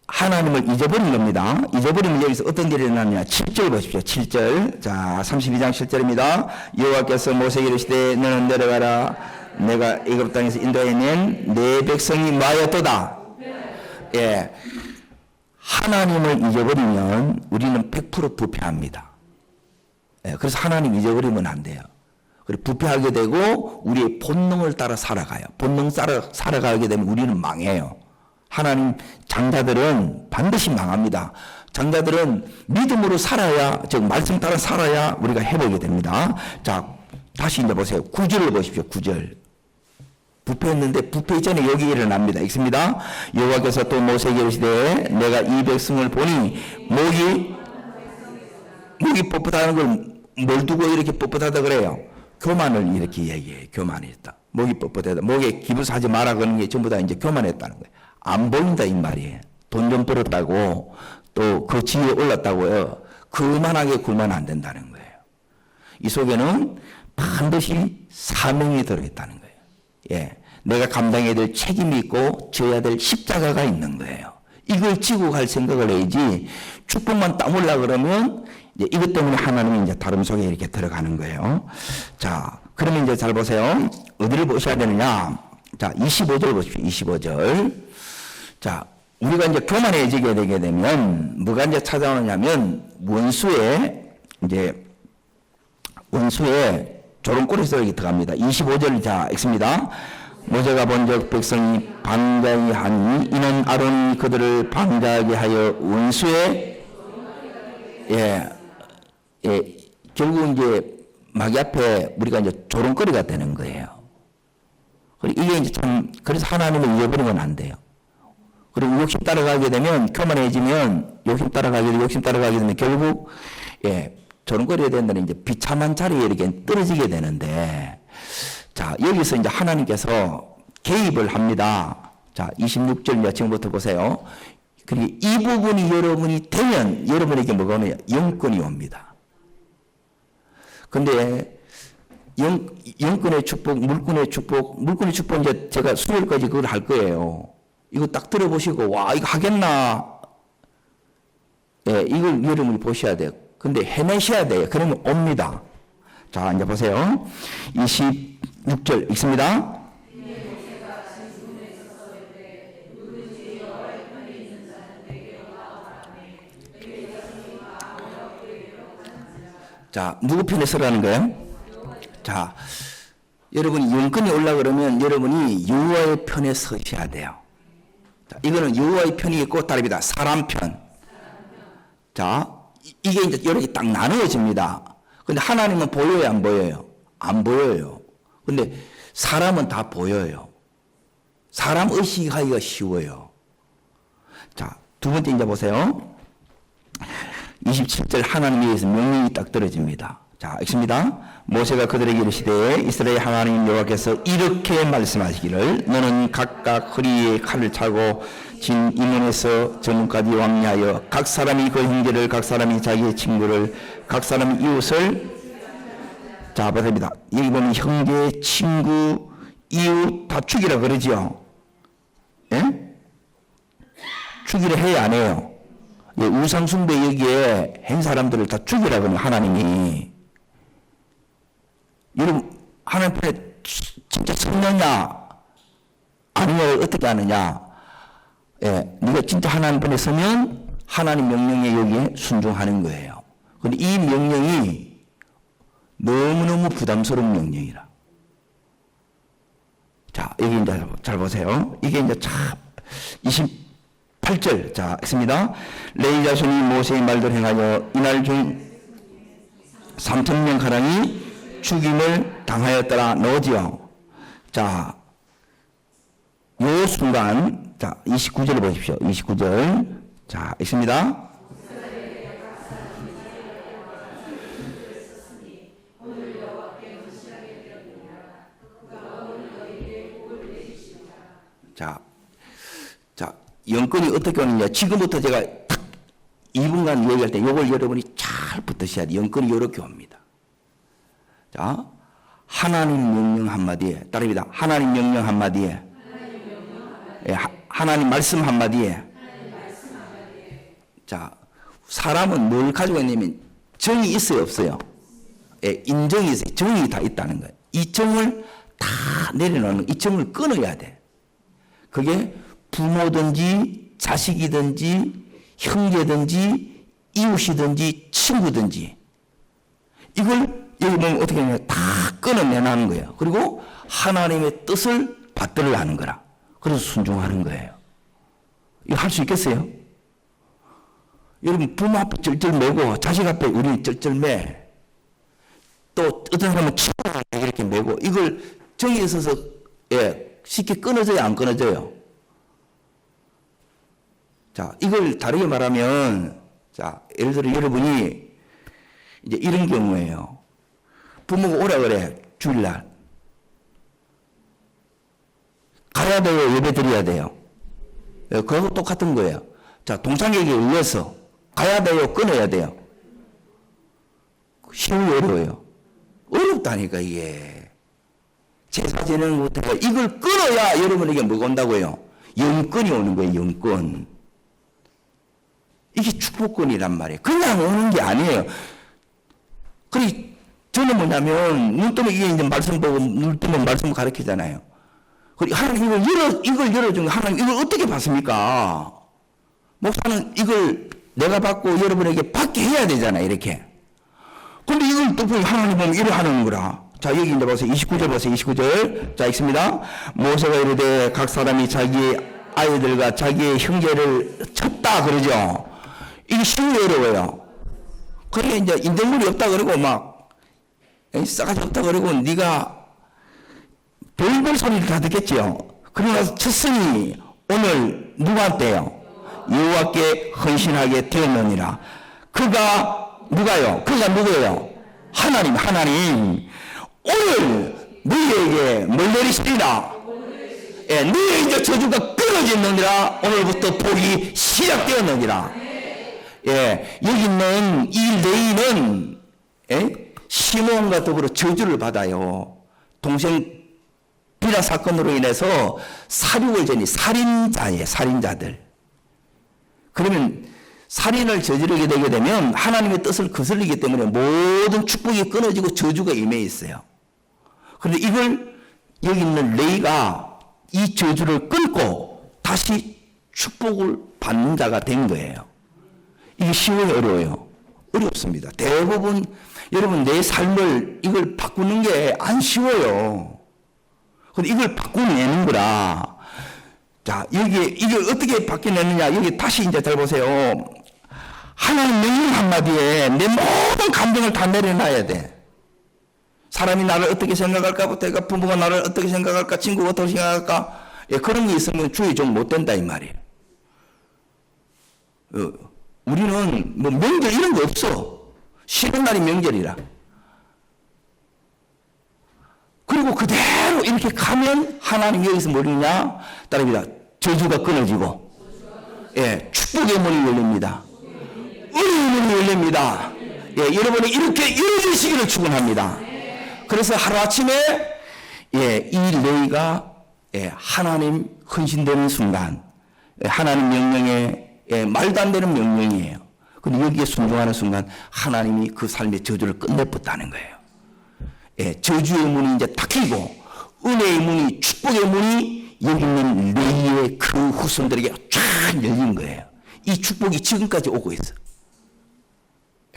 하나님을 잊어버린 겁니다. 잊어버리면 여기서 어떤 일이 일어나냐? 7절 보십시오. 7절. 자, 32장 7절입니다. 여호와께서 모세에게 이르시되 너는 내려가라. 내가 애굽 땅에서 인도해 낸 내 백성이 마였도다. 예. 하나님을 잊어버리면 우리는 100% 부패합니다. 예, 그래서 하나님 잊어버리면 안 돼요. 그리고 부패하게 되고 우리의 본능을 따라 살아가요. 본능 따라 살아가게 되면 우리는 망해요. 하나님 장자들은 반드시 망합니다. 장자들은 믿음으로 살아야, 즉 말씀 따라 살아야 우리가 회복이 됩니다. 자, 다시 이제 보세요. 9절을 보십시오. 9절. 부패했는데 부패 전에 여기 일어납니다. 읽습니다. 여호와께서 또 모세에게 이르시되 내가 이 백성을 보니 목이 뻣뻣하는 걸 뭘 두고 이렇게 뻣뻣하다 그래요? 교만을 이렇게 얘기해요. 교만했다. 목이 뻣뻣하다. 목에 기부사하지 마라 그러는 게 전부 다 이제 교만했다는 거예요. 안 보인다 이 말이에요. 돈 좀 벌었다고 또 그 지위에 올랐다고요. 그만하게 굴면 안 된다는 거예요. 이 속에는 반드시 사명이 들어있다는 거예요. 예, 내가 감당해야 될 책임이 있고 져야 될 십자가가 있는 거예요. 이걸 지고 갈 생각을 해야지 축복만 따물라 그러면 이제 이것 때문에 하나님이 이제 다름 속에 이렇게 들어가는 거예요. 자, 그러면 이제 잘 보세요. 어디를 보셔야 되느냐? 자, 25절 보십시오. 25절. 자, 우리가 이제 교만해지게 되게 되면 뭐가 이제 찾아오느냐면 원수의 조롱꼬리에서 여기 들어갑니다. 25절 자 읽습니다. 모세가 본적 백성이 방자히 하니 이는 아론이 그들을 방자하게 하여 원수의 결국 이제 마귀 앞에 우리가 이제 조롱거리가 되는 거예요. 이게 이제 참 그래서 하나님을 잊어버리면 안 돼요. 그리고 욕심 따라가게 되면, 교만해지면, 욕심 따라가게 되면 결국, 조롱거려야 된다는 이제 비참한 자리에 이렇게 떨어지게 되는데, 자, 여기서 이제 하나님께서 개입을 합니다. 자, 26절 지금부터 보세요. 그리고 이 부분이 여러분이 되면 여러분에게 뭐가 오느냐? 영권이 옵니다. 근데 영권의 축복, 물권의 축복 이제 제가 수요일까지 그걸 할 거예요. 이거 딱 들어보시고 와 이거 하겠나? 이걸 여러분이 보셔야 돼요. 근데 해내셔야 돼요. 그러면 옵니다. 자, 이제 보세요. 26절 읽습니다. 자, 누구 편에 서라는 거예요? 자, 여러분이 영권이 올라 그러면 여러분이 여호와의 편에 서셔야 돼요. 자, 이거는 여호와의 편이 있고 다릅니다. 사람 편. 자, 이게 이제 이렇게 딱 나누어집니다. 근데 하나님은 보여요, 안 보여요? 안 보여요. 근데 사람은 다 보여요. 사람 의식하기가 쉬워요. 자, 두 번째 이제 보세요. 27절 하나님에 의해서 명령이 딱 떨어집니다. 자, 읽습니다. 모세가 그들에게 이르시되 이스라엘 하나님 여호와께서 이렇게 말씀하시기를 너는 각각 허리에 칼을 차고 진 이문에서 저문까지 왕래하여 각 사람이 그 형제를 각 사람이 자기의 친구를 각 사람이 이웃을 자, 보십니다. 여기 보면 형제, 친구, 이웃 다 죽이라 그러지요. 예? 죽이라 해야 안 해요. 우상숭배 여기에 한 사람들을 다 죽이라 그러면 하나님이 여러분 하나님 편에 진짜 섰느냐 아니냐를 어떻게 하느냐. 네가 진짜 하나님 편에 서면 하나님 명령에 여기에 순종하는 거예요. 그런데 이 명령이 너무너무 부담스러운 명령이라. 자, 여기 이제 잘 보세요. 이게 이제 참 28절 자 읽습니다. 레위 자손이 모세의 말대로 행하여 이날 중 3,000명 가량이 죽임을 당하였더라 너지요. 자, 요 순간 자 29절 보십시오. 29절 자 읽습니다. 자, 영권이 어떻게 오느냐. 지금부터 제가 딱 2분간 얘기할 때 이걸 여러분이 잘 붙으셔야 돼요. 영권이 이렇게 옵니다. 자, 하나님 명령 한마디에, 따릅니다. 하나님 명령 한마디에, 하나님 말씀 한마디에. 자, 사람은 뭘 가지고 있냐면 정이 있어요, 없어요? 인정이 있어요. 정이 다 있다는 거예요. 이 정을 다 내려놓는, 이 정을 끊어야 돼. 그게 부모든지 자식이든지 형제든지 이웃이든지 친구든지 이걸 여기 보면 어떻게 하냐 다 끊어내는 거예요. 그리고 하나님의 뜻을 받들으려 하는 거라. 그래서 순종하는 거예요. 이거 할 수 있겠어요? 여러분 부모 앞에 쩔쩔 매고 자식 앞에 우리 쩔쩔 매. 또 어떤 사람은 친구가 이렇게 매고 이걸 정에 있어서 쉽게 끊어져요, 안 끊어져요? 자, 이걸 다르게 말하면, 자, 예를 들어 여러분이 이제 이런 경우에요. 부모가 오라 그래, 주일날. 가야 돼요, 예배 드려야 돼요. 그거 똑같은 거예요. 자, 동창에게 의해서 가야 돼요, 끊어야 돼요. 쉬워요, 어려워요? 어렵다니까, 이게. 제사 지내는 것부터 이걸 끊어야 여러분에게 뭐가 온다고요? 영권이 오는 거예요, 영권. 이게 축복권이란 말이에요. 그냥 오는 게 아니에요. 그리 저는 뭐냐면 눈 뜨면 이게 이제 말씀 보고 눈 뜨면 말씀 가르치잖아요. 그리 하나님 이걸 열어준 하나님 이걸 어떻게 받습니까? 목사는 이걸 내가 받고 여러분에게 받게 해야 되잖아요, 이렇게. 근데 이걸 또 보면 하나님 보면 이래 하는 거라. 자, 여기 이제 보세요. 29절 보세요. 29절. 자, 읽습니다. 모세가 이르되 각 사람이 자기 아이들과 자기의 형제를 쳤다 그러죠. 이게 쉬워요, 어려워요? 그래 이제 인정물이 없다 그러고 막 싸가지 없다 그러고 네가 별별 소리를 다 듣겠지요. 그러고 나서 쳤으니 오늘 누구한테요? 여호와께 헌신하게 되었느니라. 그가 누가요? 그가 누구예요? 하나님. 오늘 너희에게 뭘 내리시리라? 예, 너희 이제 저주가 끊어졌느니라. 오늘부터 복이 시작되었느니라. 예, 여기 있는 이 레위는 시몬과 더불어 저주를 받아요. 동생 비라 사건으로 인해서 살육을 저니 살인자예요. 살인자들. 그러면 살인을 저지르게 되게 되면 하나님의 뜻을 거슬리기 때문에 모든 축복이 끊어지고 저주가 임해 있어요. 그런데 이걸 여기 있는 레위가 이 저주를 끊고 다시 축복을 받는 자가 된 거예요. 이게 쉬워요, 어려워요? 어렵습니다. 대부분 여러분 내 삶을 이걸 바꾸는 게 안 쉬워요. 근데 이걸 바꾸내는 거라. 자, 이걸 어떻게 바뀌내느냐. 여기 다시 이제 잘 보세요. 하나님 명령 한마디에 내 모든 감정을 다 내려놔야 돼. 사람이 나를 어떻게 생각할까? 부모가 나를 어떻게 생각할까? 친구가 어떻게 생각할까? 예, 그런 게 있으면 주의 종 못 된다 이 말이에요. 우리는 뭐 명절 이런 거 없어. 쉬는 날이 명절이라. 그리고 그대로 이렇게 가면 하나님 여기서 뭐냐? 따라합니다. 저주가 끊어지고, 예, 축복의 문이 열립니다. 은혜의 문이 열립니다. 예, 여러분이 이렇게 이루어지시기를 축원합니다. 그래서 하루아침에, 예, 이 레위가, 예, 하나님 헌신되는 순간, 예, 하나님 명령에, 예, 말도 안 되는 명령이에요. 근데 여기에 순종하는 순간 하나님이 그 삶의 저주를 끝내버렸다는 거예요. 예, 저주의 문이 이제 닫히고 은혜의 문이, 축복의 문이 여기 있는 레위의 그 후손들에게 쫙 열린 거예요. 이 축복이 지금까지 오고 있어.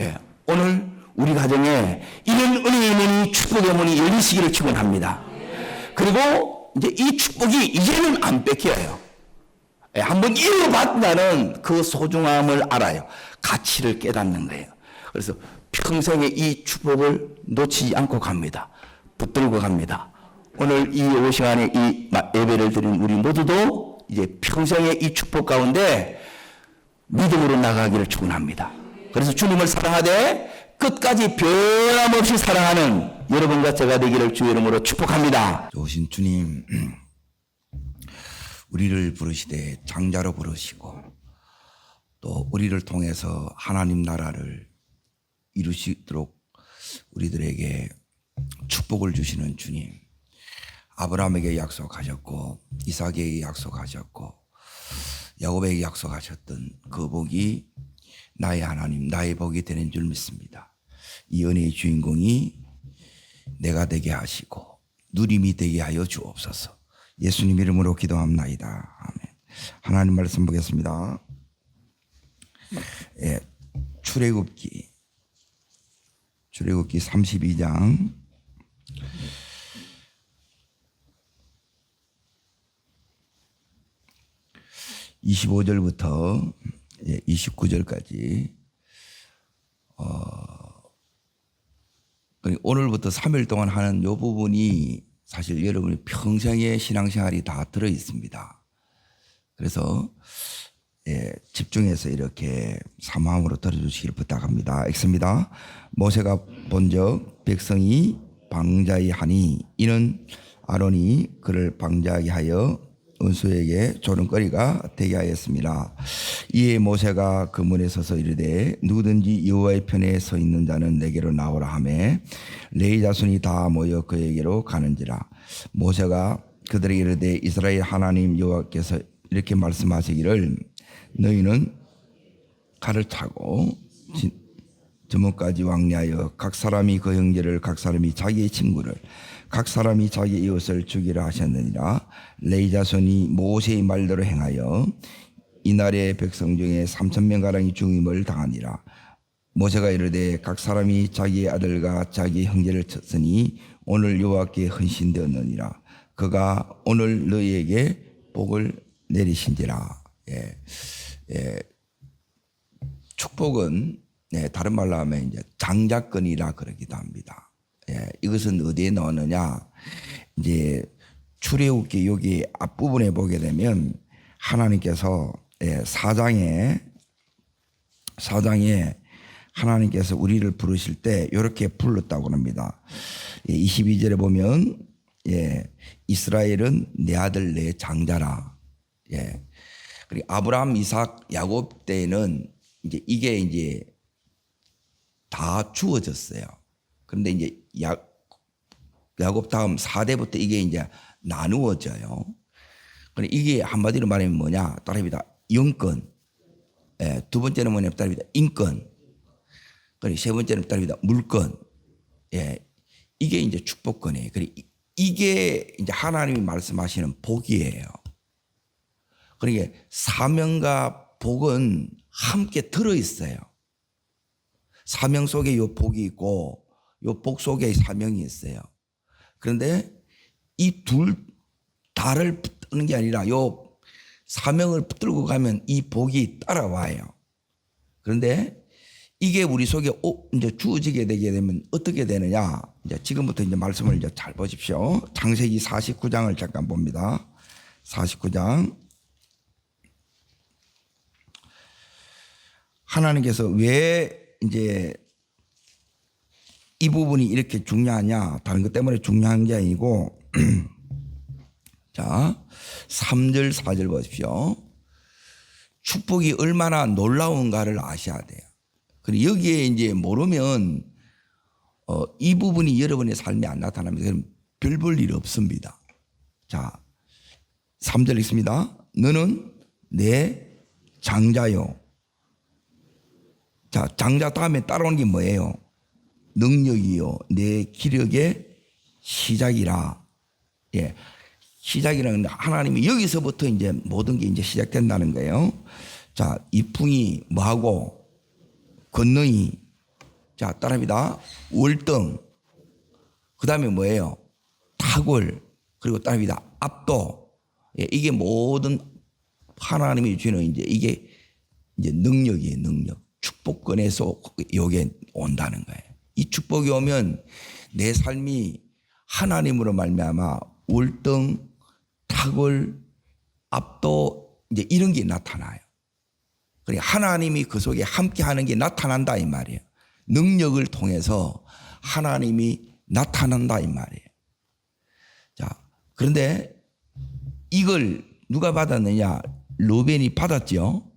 예, 오늘 우리 가정에 이런 은혜의 문이, 축복의 문이 열리시기를 축원합니다. 그리고 이제 이 축복이 이제는 안 뺏겨요. 예, 한번 이어받는다는 그 소중함을 알아요. 가치를 깨닫는 거예요. 그래서 평생에 이 축복을 놓치지 않고 갑니다. 붙들고 갑니다. 오늘 이 오후 시간에 이 예배를 드린 우리 모두도 이제 평생에 이 축복 가운데 믿음으로 나가기를 축원합니다. 그래서 주님을 사랑하되 끝까지 변함없이 사랑하는 여러분과 제가 되기를 주의 이름으로 축복합니다. 좋으신 주님, 우리를 부르시되 장자로 부르시고 또 우리를 통해서 하나님 나라를 이루시도록 우리들에게 축복을 주시는 주님, 아브라함에게 약속하셨고 이삭에게 약속하셨고 야곱에게 약속하셨던 그 복이 나의 하나님, 나의 복이 되는 줄 믿습니다. 이 은혜의 주인공이 내가 되게 하시고 누림이 되게 하여 주옵소서. 예수님 이름으로 기도합나이다. 아멘. 하나님 말씀 보겠습니다. 예, 출애굽기 32장 25절부터 29절까지 오늘부터 3일 동안 하는 이 부분이 사실 여러분의 평생의 신앙생활이 다 들어 있습니다. 그래서 집중해서 이렇게 사모함으로 들어주시기를 부탁합니다. 읽습니다. 모세가 본적 백성이 방자하니 이는 아론이 그를 방자하게 하여 원수에게 조롱거리가 되게 하였습니다. 이에 모세가 그 문에 서서 이르되 누구든지 여호와의 편에 서 있는 자는 내게로 나오라 하매 레위 자손이 다 모여 그에게로 가는지라. 모세가 그들에게 이르되 이스라엘 하나님 여호와께서 이렇게 말씀하시기를 너희는 칼을 차고 저뭇까지 왕래하여 각 사람이 그 형제를, 각 사람이 자기의 친구를, 각 사람이 자기 이웃을 죽이라 하셨느니라. 레위 자손이 모세의 말대로 행하여 이날의 백성 중에 3,000명가량이 죽임을 당하니라. 모세가 이르되 각 사람이 자기의 아들과 자기 형제를 쳤으니 오늘 여호와께 헌신되었느니라. 그가 오늘 너희에게 복을 내리신지라. 축복은 다른 말로 하면 이제 장자권이라 그러기도 합니다. 이것은 어디에 나오느냐? 이제 출애굽기 여기 앞부분에 보게 되면 하나님께서 사장에 하나님께서 우리를 부르실 때 이렇게 불렀다고 합니다. 22절에 보면 이스라엘은 내 아들 내 장자라. 그리고 아브라함, 이삭, 야곱 때에는 이게 이제 다 주어졌어요. 그런데 이제 야곱 다음 4대부터 이게 이제 나누어져요. 이게 한마디로 말하면 뭐냐? 따라합니다. 영권. 두 번째는 뭐냐? 따라합니다. 인권. 그리고 세 번째는 따라합니다. 물권. 이게 이제 축복권이에요. 그리고 이게 이제 하나님이 말씀하시는 복이에요. 그러니까 사명과 복은 함께 들어 있어요. 사명 속에 요 복이 있고 요 복 속에 사명이 있어요. 그런데 이 둘 다를 붙는 게 아니라 요 사명을 붙들고 가면 이 복이 따라와요. 그런데 이게 우리 속에 이제 주어지게 되게 되면 어떻게 되느냐? 이제 지금부터 이제 말씀을 이제 잘 보십시오. 창세기 49장을 잠깐 봅니다. 49장. 하나님께서 왜 이제 이 부분이 이렇게 중요하냐? 다른 것 때문에 중요한 게 아니고 자, 3절 4절 보십시오. 축복이 얼마나 놀라운가를 아셔야 돼요. 그리고 여기에 이제 모르면 이 부분이 여러분의 삶에 안 나타납니다. 그럼 별 볼 일 없습니다. 자, 3절 읽습니다. 너는 내 장자요. 자, 장자 다음에 따라오는 게 뭐예요? 능력이요. 내 기력의 시작이라. 시작이라는 하나님이 여기서부터 이제 모든 게 이제 시작된다는 거예요. 자, 이풍이 뭐하고? 건너이. 자, 따라합니다. 월등. 그 다음에 뭐예요? 탁월. 그리고 따라합니다. 압도. 이게 모든 하나님이 주는 이게 이제 능력이에요, 능력. 축복권에서 요게 온다는 거예요. 이 축복이 오면 내 삶이 하나님으로 말미암아 월등, 탁월, 압도 이제 이런 게 나타나요. 그러니까 하나님이 그 속에 함께하는 게 나타난다 이 말이에요. 능력을 통해서 하나님이 나타난다 이 말이에요. 자, 그런데 이걸 누가 받았느냐? 르벤이 받았죠.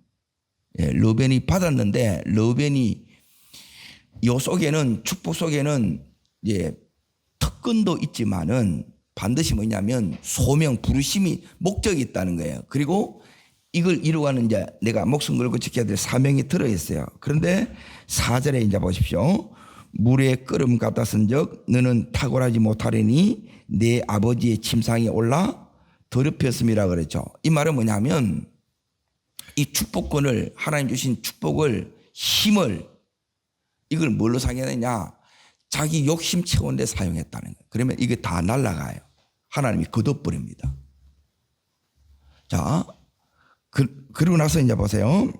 르벤이 받았는데 르벤이 요 속에는 축복 속에는 특권도 있지만은 반드시 뭐냐면 소명 부르심이 목적이 있다는 거예요. 그리고 이걸 이루어가는 이제 내가 목숨 걸고 지켜야 될 사명이 들어 있어요. 그런데 4절에 이제 보십시오. 물에 끓음 같았은즉 너는 탁월하지 못하리니 내 아버지의 침상에 올라 더럽혔음이라 그랬죠. 이 말은 뭐냐면 이 축복권을 하나님 주신 축복을 힘을 이걸 뭘로 사용했느냐? 자기 욕심 채우는 데 사용했다는 거예요. 그러면 이게 다 날아가요. 하나님이 걷어버립니다. 자, 그러고 나서 이제 보세요.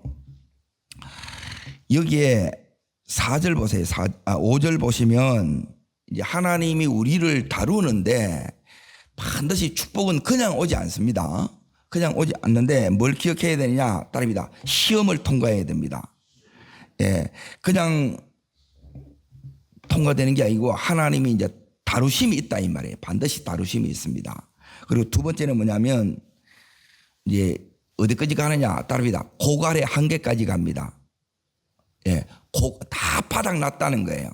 여기에 4절 보세요. 5절 보시면 이제 하나님이 우리를 다루는데 반드시 축복은 그냥 오지 않습니다. 그냥 오지 않는데 뭘 기억해야 되느냐? 따릅니다. 시험을 통과해야 됩니다. 그냥 통과되는 게 아니고 하나님이 이제 다루심이 있다 이 말이에요. 반드시 다루심이 있습니다. 그리고 두 번째는 뭐냐면 이제 어디까지 가느냐? 따릅니다. 고갈의 한계까지 갑니다. 다 바닥 났다는 거예요.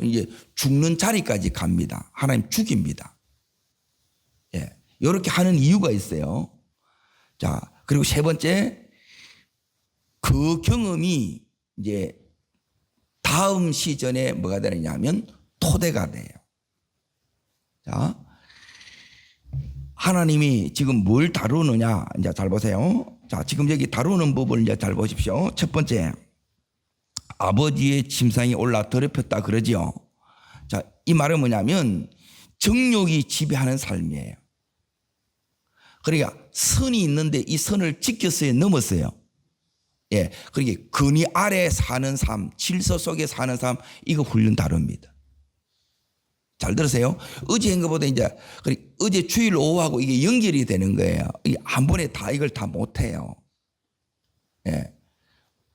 이제 죽는 자리까지 갑니다. 하나님 죽입니다. 이렇게 하는 이유가 있어요. 자, 그리고 세 번째, 그 경험이 이제 다음 시즌에 뭐가 되느냐 하면 토대가 돼요. 자, 하나님이 지금 뭘 다루느냐, 이제 잘 보세요. 자, 지금 여기 다루는 법을 이제 잘 보십시오. 첫 번째, 아버지의 침상에 올라 더럽혔다 그러지요. 자, 이 말은 뭐냐면 정욕이 지배하는 삶이에요. 그러니까 선이 있는데 이 선을 지켰어요, 넘었어요. 그러니까 근위 아래 사는 삶, 질서 속에 사는 삶, 이거 훈련 다릅니다. 잘 들으세요. 어제 한 것보다 이제 어제 주일 오후하고 이게 연결이 되는 거예요. 이게 한 번에 다 이걸 다 못해요. 예.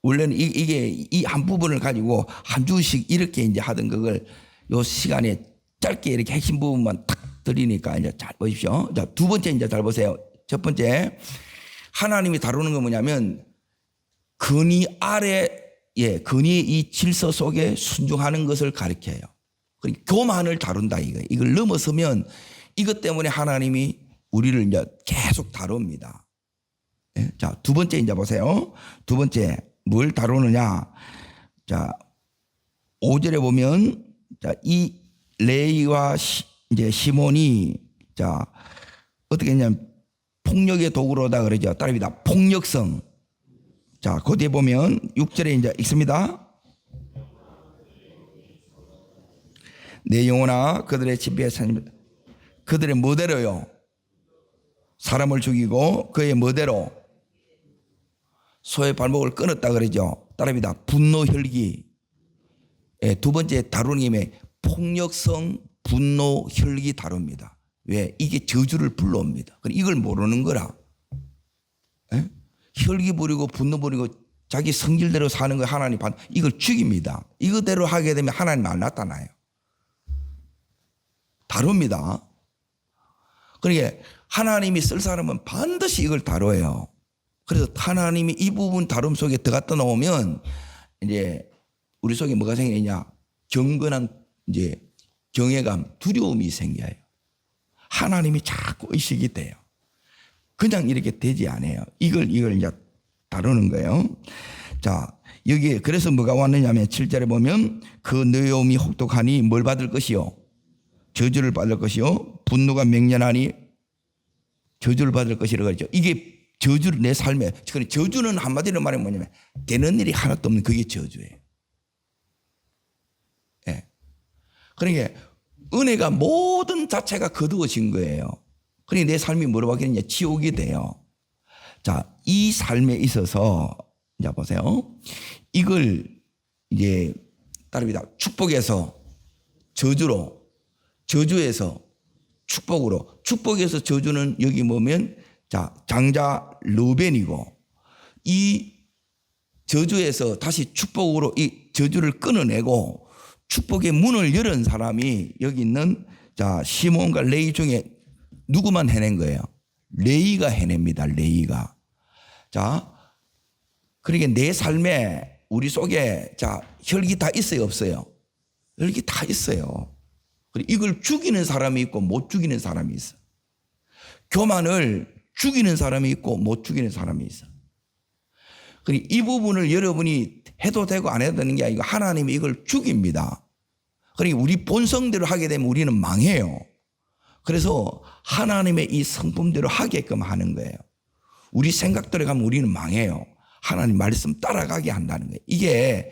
원래는 이게 이 한 부분을 가지고 한 주씩 이렇게 이제 하던 그걸 요 시간에 짧게 이렇게 핵심 부분만 탁 드리니까 이제 잘 보십시오. 자, 두 번째 이제 잘 보세요. 첫 번째, 하나님이 다루는 건 뭐냐면 근위 아래, 근위의 이 질서 속에 순종하는 것을 가리켜요. 그러니까 교만을 다룬다 이거예요. 이걸 넘어서면 이것 때문에 하나님이 우리를 이제 계속 다룹니다. 예? 자, 두 번째 이제 보세요. 두 번째 뭘 다루느냐? 자, 5절에 보면 자, 이 레위와 이제 시몬이 자, 어떻게 했냐면 폭력의 도구로다 그러죠. 따라합니다. 폭력성. 자, 그 뒤에 보면 6절에 이제 읽습니다. 내 영혼아 그들의 집에 사는 그들의 뭐대로요? 사람을 죽이고 그의 뭐대로 소의 발목을 끊었다 그러죠. 따라합니다. 분노 혈기. 두 번째 다루는 게 폭력성 분노 혈기 다룹니다. 왜? 이게 저주를 불러옵니다. 이걸 모르는 거라. 혈기 부리고 분노 부리고 자기 성질대로 사는 거 하나님 이걸 죽입니다. 이거대로 하게 되면 하나님 안 나타나요. 다룹니다. 그러니까 하나님이 쓸 사람은 반드시 이걸 다뤄요. 그래서 하나님이 이 부분 다룸 속에 들어갔다 나오면 이제 우리 속에 뭐가 생기느냐? 경건한 이제 경외감, 두려움이 생겨요. 하나님이 자꾸 의식이 돼요. 그냥 이렇게 되지 않아요. 이걸 이제 다루는 거예요. 자, 여기에 그래서 뭐가 왔느냐면 7절에 보면 그 노여움이 혹독하니 뭘 받을 것이요? 저주를 받을 것이요. 분노가 맹렬하니 저주를 받을 것이라고 그랬죠. 이게 저주를 내 삶에, 저주는 한마디로 말하면 뭐냐면 되는 일이 하나도 없는 그게 저주예요. 예. 그러니까 은혜가 모든 자체가 거두어진 거예요. 그러니까 내 삶이 뭐로 바뀌느냐? 지옥이 돼요. 자, 이 삶에 있어서 이제 보세요. 이걸 이제 따릅니다. 축복에서 저주로, 저주에서 축복으로, 축복에서 저주는 여기 보면 자, 장자 르벤이고 이 저주에서 다시 축복으로 이 저주를 끊어내고 축복의 문을 열은 사람이 여기 있는 자, 시몬과 레위 중에 누구만 해낸 거예요? 레위가 해냅니다. 레위가. 자, 그러니까 내 삶에 우리 속에 자, 혈기 다 있어요, 없어요? 혈기 다 있어요. 그리고 이걸 죽이는 사람이 있고 못 죽이는 사람이 있어. 교만을 죽이는 사람이 있고 못 죽이는 사람이 있어. 그리고 이 부분을 여러분이 해도 되고 안 해도 되는 게 아니고 하나님이 이걸 죽입니다. 그러니까 우리 본성대로 하게 되면 우리는 망해요. 그래서 하나님의 이 성품대로 하게끔 하는 거예요. 우리 생각대로 가면 우리는 망해요. 하나님 말씀 따라가게 한다는 거예요. 이게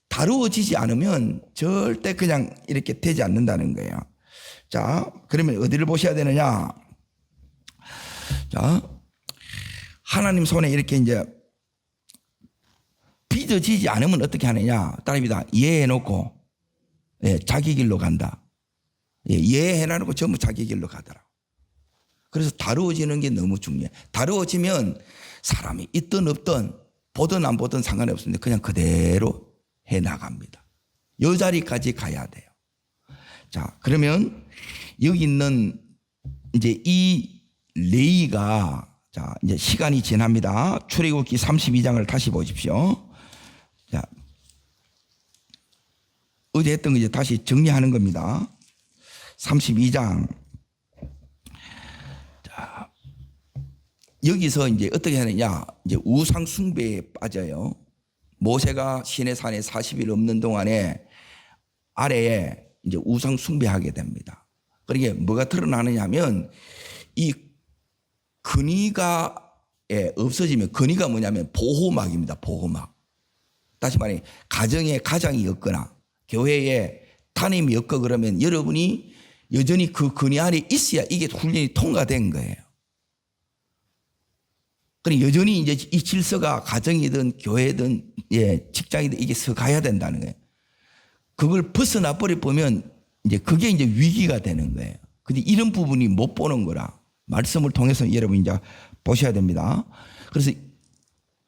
다루어지지 않으면 절대 그냥 이렇게 되지 않는다는 거예요. 자, 그러면 어디를 보셔야 되느냐? 자, 하나님 손에 이렇게 이제 빚어지지 않으면 어떻게 하느냐? 따라합니다. 예해놓고 자기 길로 간다. 예해놔놓고 전부 자기 길로 가더라. 그래서 다루어지는 게 너무 중요해. 다루어지면 사람이 있든 없든 보든 안 보든 상관이 없습니다. 그냥 그대로 해나갑니다. 이 자리까지 가야 돼요. 자, 그러면 여기 있는 이제 이 레위가 자, 이제 시간이 지납니다. 출애굽기 32장을 다시 보십시오. 자, 어제 했던 거 이제 다시 정리하는 겁니다. 32장. 자, 여기서 이제 어떻게 하느냐? 이제 우상 숭배에 빠져요. 모세가 시내산에 40일 없는 동안에 아래에 이제 우상 숭배하게 됩니다. 그러니까 뭐가 드러나느냐 하면 이 근위가 없어지면 근위가 뭐냐면 보호막입니다. 보호막. 다시 말해 가정에 가장이 없거나 교회에 담임이 없고 그러면 여러분이 여전히 그 근위 안에 있어야 이게 훈련이 통과된 거예요. 그러니 여전히 이제 이 질서가 가정이든 교회든 직장이든 이게 서가야 된다는 거예요. 그걸 벗어나 버려 보면 이제 그게 이제 위기가 되는 거예요. 근데 이런 부분이 못 보는 거라. 말씀을 통해서 여러분 이제 보셔야 됩니다. 그래서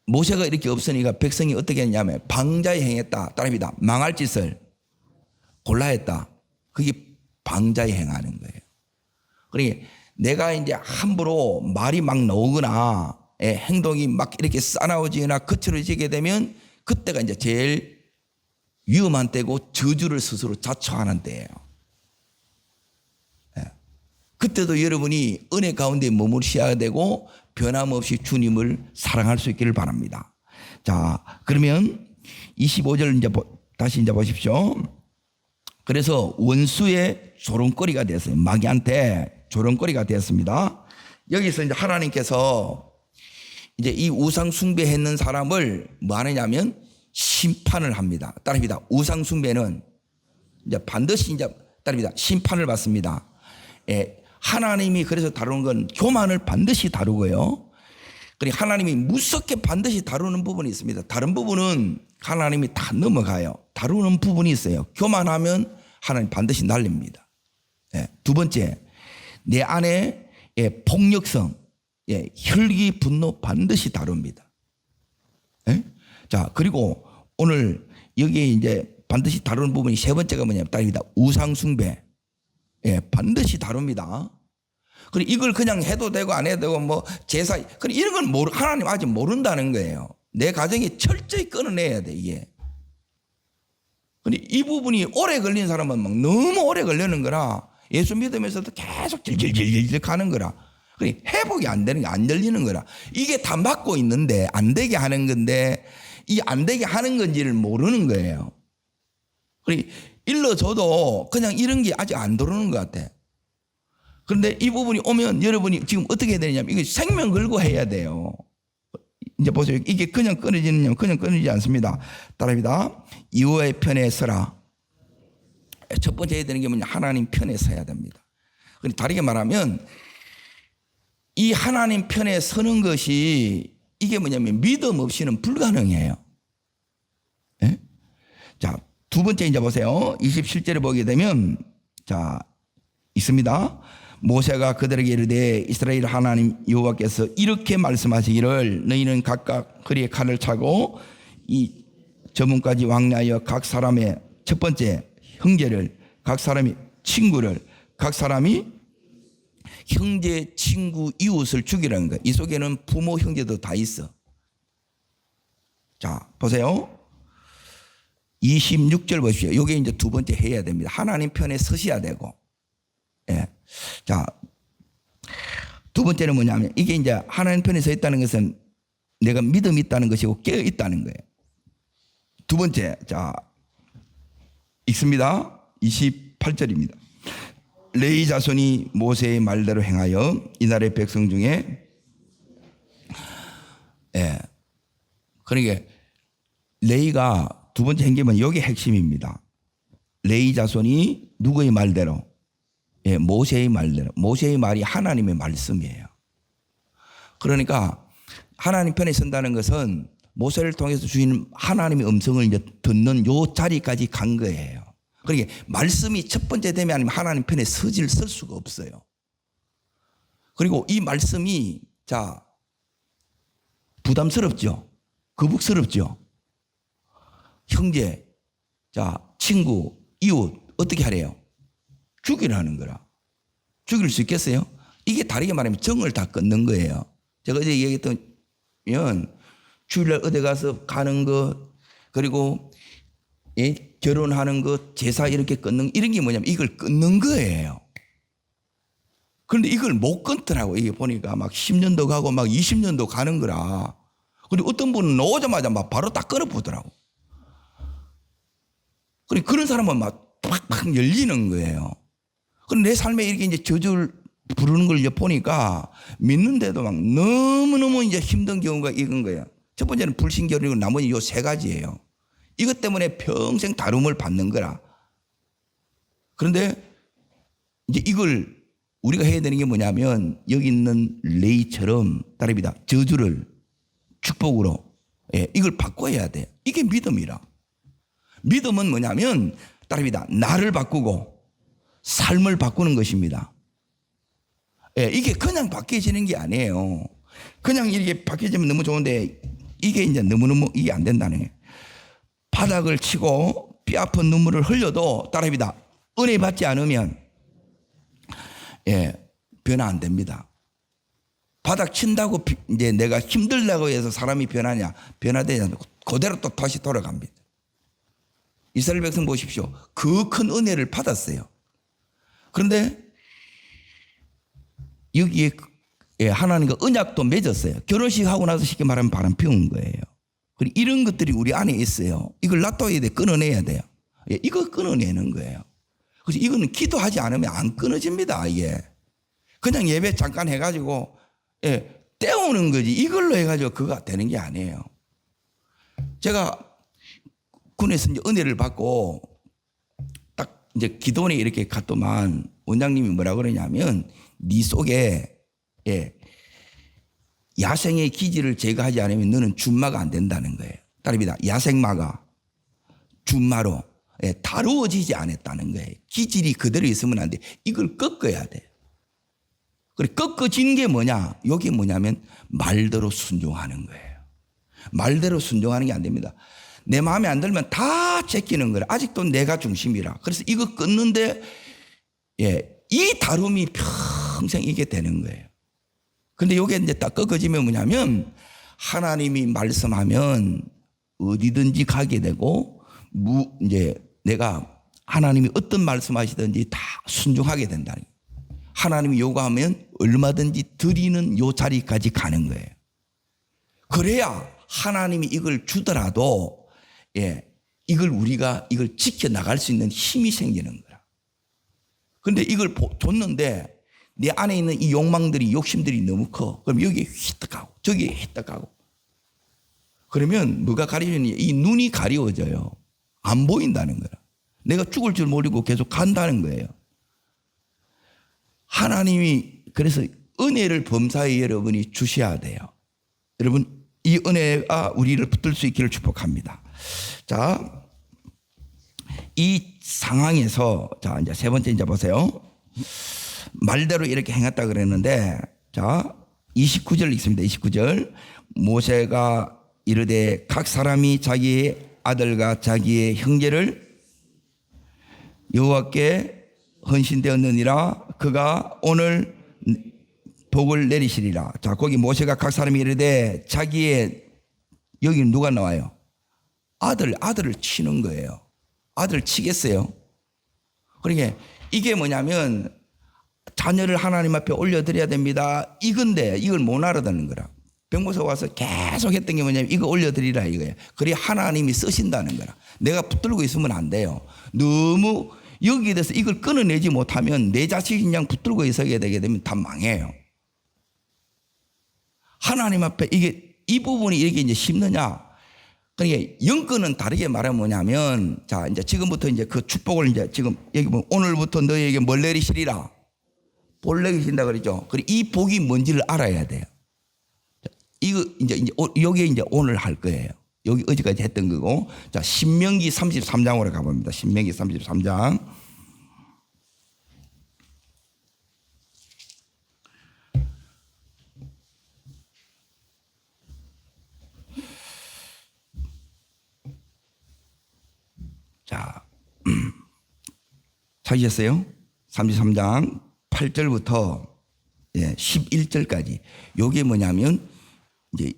모세가 이렇게 없으니까 백성이 어떻게 했냐면 방자에 행했다. 따라합니다. 망할 짓을 골라 했다. 그게 방자에 행하는 거예요. 그러니까 내가 이제 함부로 말이 막 나오거나 행동이 막 이렇게 싸나워지거나 거칠어지게 되면 그때가 이제 제일 위험한 때고 저주를 스스로 자초하는 때예요. 그때도 여러분이 은혜 가운데 머무르셔야 되고 변함없이 주님을 사랑할 수 있기를 바랍니다. 자, 그러면 25절 이제 다시 이제 보십시오. 그래서 원수의 조롱거리가 됐어요. 마귀한테 조롱거리가 되었습니다. 여기서 이제 하나님께서 이제 이 우상 숭배했는 사람을 뭐 하느냐면 심판을 합니다. 따릅니다. 우상 숭배는 이제 반드시 이제 따릅니다. 심판을 받습니다. 하나님이 그래서 다루는 건 교만을 반드시 다루고요. 그리고 하나님이 무섭게 반드시 다루는 부분이 있습니다. 다른 부분은 하나님이 다 넘어가요. 다루는 부분이 있어요. 교만하면 하나님 반드시 날립니다. 두 번째, 내 안에 폭력성, 혈기, 분노 반드시 다룹니다. 자, 그리고 오늘 여기에 이제 반드시 다루는 부분이 세 번째가 뭐냐면 따릅니다. 우상숭배. 반드시 다룹니다. 그리고 이걸 그냥 해도 되고 안 해도 되고 뭐 제사, 그리고 이런 건 하나님 아직 모른다는 거예요. 내 가정에 철저히 끊어내야 돼, 이게. 근데 이 부분이 오래 걸린 사람은 막 너무 오래 걸리는 거라 예수 믿으면서도 계속 질질질질 가는 거라. 그러니 회복이 안 되는 게 안 열리는 거라. 이게 다 막고 있는데 안 되게 하는 건데 이 안 되게 하는 건지를 모르는 거예요. 그러니 일러줘도 그냥 이런 게 아직 안 들어오는 것 같아. 그런데 이 부분이 오면 여러분이 지금 어떻게 해야 되냐면 이거 생명 걸고 해야 돼요. 이제 보세요. 이게 그냥 끊어지느냐, 그냥 끊어지지 않습니다. 따라합니다. 이웃의 편에 서라. 첫 번째 해야 되는 게 뭐냐? 하나님 편에 서야 됩니다. 그런데 다르게 말하면 이 하나님 편에 서는 것이 이게 뭐냐면 믿음 없이는 불가능해요. 자, 두 번째 이제 보세요. 27절에 보게 되면 자, 있습니다. 모세가 그들에게 이르되 이스라엘 하나님 여호와께서 이렇게 말씀하시기를 너희는 각각 허리에 칼을 차고 이 저문까지 왕래하여 각 사람의 첫 번째 형제를 각 사람이 친구를 각 사람이 형제, 친구, 이웃을 죽이라는 거예요. 이 속에는 부모, 형제도 다 있어. 자, 보세요. 26절 보십시오. 이게 이제 두 번째 해야 됩니다. 하나님 편에 서셔야 되고. 자, 두 번째는 뭐냐면 이게 이제 하나님 편에 서 있다는 것은 내가 믿음이 있다는 것이고 깨어 있다는 거예요. 두 번째, 자, 읽습니다. 28절입니다. 레위 자손이 모세의 말대로 행하여 이날의 백성 중에 그러니까 레위가 두 번째 행계면 여기 핵심입니다. 레위 자손이 누구의 말대로? 모세의 말대로. 모세의 말이 하나님의 말씀이에요. 그러니까 하나님 편에 선다는 것은 모세를 통해서 주신 하나님의 음성을 이제 듣는 요 자리까지 간 거예요. 그러니까 말씀이 첫 번째 되면 아니면 하나님 편에 쓸 수가 없어요. 그리고 이 말씀이 자 부담스럽죠. 거북스럽죠. 형제, 자 친구, 이웃 어떻게 하래요? 죽이라는 거라. 죽일 수 있겠어요? 이게 다르게 말하면 정을 다 끊는 거예요. 제가 어제 얘기했던 주일날 어디 가서 가는 것 그리고 결혼하는 것 제사 이렇게 끊는 이런 게 뭐냐면 이걸 끊는 거예요. 그런데 이걸 못 끊더라고. 이게 보니까 막 10년도 가고 막 20년도 가는 거라. 그리고 어떤 분은 나오자마자 막 바로 딱 끊어보더라고. 그리고 그런 사람은 막 팍팍 열리는 거예요. 그런데 내 삶에 이렇게 이제 저주를 부르는 걸 보니까 믿는데도 막 너무너무 이제 힘든 경우가 이건 거예요. 첫 번째는 불신결이고 나머지 요 세 가지예요. 이것 때문에 평생 다룸을 받는 거라. 그런데 이제 이걸 우리가 해야 되는 게 뭐냐면 여기 있는 레이처럼 따릅니다. 저주를 축복으로 이걸 바꿔야 돼. 이게 믿음이라. 믿음은 뭐냐면 따릅니다. 나를 바꾸고 삶을 바꾸는 것입니다. 예, 이게 그냥 바뀌어지는 게 아니에요. 그냥 이렇게 바뀌어지면 너무 좋은데 이게 이제 너무너무 이게 안 된다는 거예요. 바닥을 치고 피 아픈 눈물을 흘려도 따라합니다. 은혜 받지 않으면 변화 안 됩니다. 바닥 친다고 이제 내가 힘들다고 해서 사람이 변하냐? 변화되지 않고 그대로 또 다시 돌아갑니다. 이스라엘 백성 보십시오. 그 큰 은혜를 받았어요. 그런데 여기에 하나님과 언약도 맺었어요. 결혼식 하고 나서 쉽게 말하면 바람 피운 거예요. 그리고 이런 것들이 우리 안에 있어요. 이걸 놔둬야 돼. 끊어내야 돼요. 이거 끊어내는 거예요. 그래서 이거는 기도하지 않으면 안 끊어집니다. 이게 그냥 예배 잠깐 해가지고 때우는 거지. 이걸로 해가지고 그거 되는 게 아니에요. 제가 군에서 이제 은혜를 받고 딱 이제 기도원에 이렇게 갔더만 원장님이 뭐라 그러냐면 네 속에 야생의 기질을 제거하지 않으면 너는 준마가 안 된다는 거예요. 따릅니다. 야생마가 준마로 다루어지지 않았다는 거예요. 기질이 그대로 있으면 안 돼. 이걸 꺾어야 돼. 그래 꺾어진 게 뭐냐? 이게 뭐냐면 말대로 순종하는 거예요. 말대로 순종하는 게 안 됩니다. 내 마음에 안 들면 다 제끼는 거예요. 아직도 내가 중심이라. 그래서 이거 끊는데 이 다름이 평생 이게 되는 거예요. 근데 이게 이제 딱 꺾어지면 뭐냐면 하나님이 말씀하면 어디든지 가게 되고 이제 내가 하나님이 어떤 말씀하시든지 다 순종하게 된다는 거예요. 하나님이 요구하면 얼마든지 드리는 요 자리까지 가는 거예요. 그래야 하나님이 이걸 주더라도 이걸 우리가 이걸 지켜나갈 수 있는 힘이 생기는 거야. 그런데 이걸 줬는데 내 안에 있는 이 욕망들이 욕심들이 너무 커. 그럼 여기에 휘떡하고 저기에 휘떡하고 그러면 뭐가 가려지니 이 눈이 가려워져요. 안 보인다는 거야. 내가 죽을 줄 모르고 계속 간다는 거예요. 하나님이 그래서 은혜를 범사에 여러분이 주셔야 돼요. 여러분 이 은혜가 우리를 붙들 수 있기를 축복합니다. 자, 이 상황에서 자 이제 세 번째 이제 보세요. 말대로 이렇게 행했다 그랬는데 자 29절 읽습니다. 29절 모세가 이르되 각 사람이 자기의 아들과 자기의 형제를 여호와께 헌신되었느니라 그가 오늘 복을 내리시리라. 자 거기 모세가 각 사람이 이르되 자기의 여기 누가 나와요? 아들을 치는 거예요. 아들을 치겠어요. 그러니까 이게 뭐냐면 자녀를 하나님 앞에 올려드려야 됩니다. 이건데 이걸 못 알아듣는 거라. 병모사 와서 계속 했던 게 뭐냐면 이거 올려드리라 이거예요. 그래 하나님이 쓰신다는 거라. 내가 붙들고 있으면 안 돼요. 너무 여기에 대해서 이걸 끊어내지 못하면 내 자식이 그냥 붙들고 있어야 되게 되면 다 망해요. 하나님 앞에 이게 이 부분이 이렇게 이제 심느냐? 그러니까 영권은 다르게 말하면 뭐냐면 자 이제 지금부터 이제 그 축복을 이제 지금 여기 보면 오늘부터 너에게 뭘 내리시리라. 볼 내리신다 그랬죠. 그리고 이 복이 뭔지를 알아야 돼요. 이거 이제 여기에 이제 오늘 할 거예요. 여기 어제까지 했던 거고. 자, 신명기 33장으로 가봅니다. 신명기 33장. 자, 찾으셨어요? 33장 8절부터 11절까지. 요게 뭐냐면 이제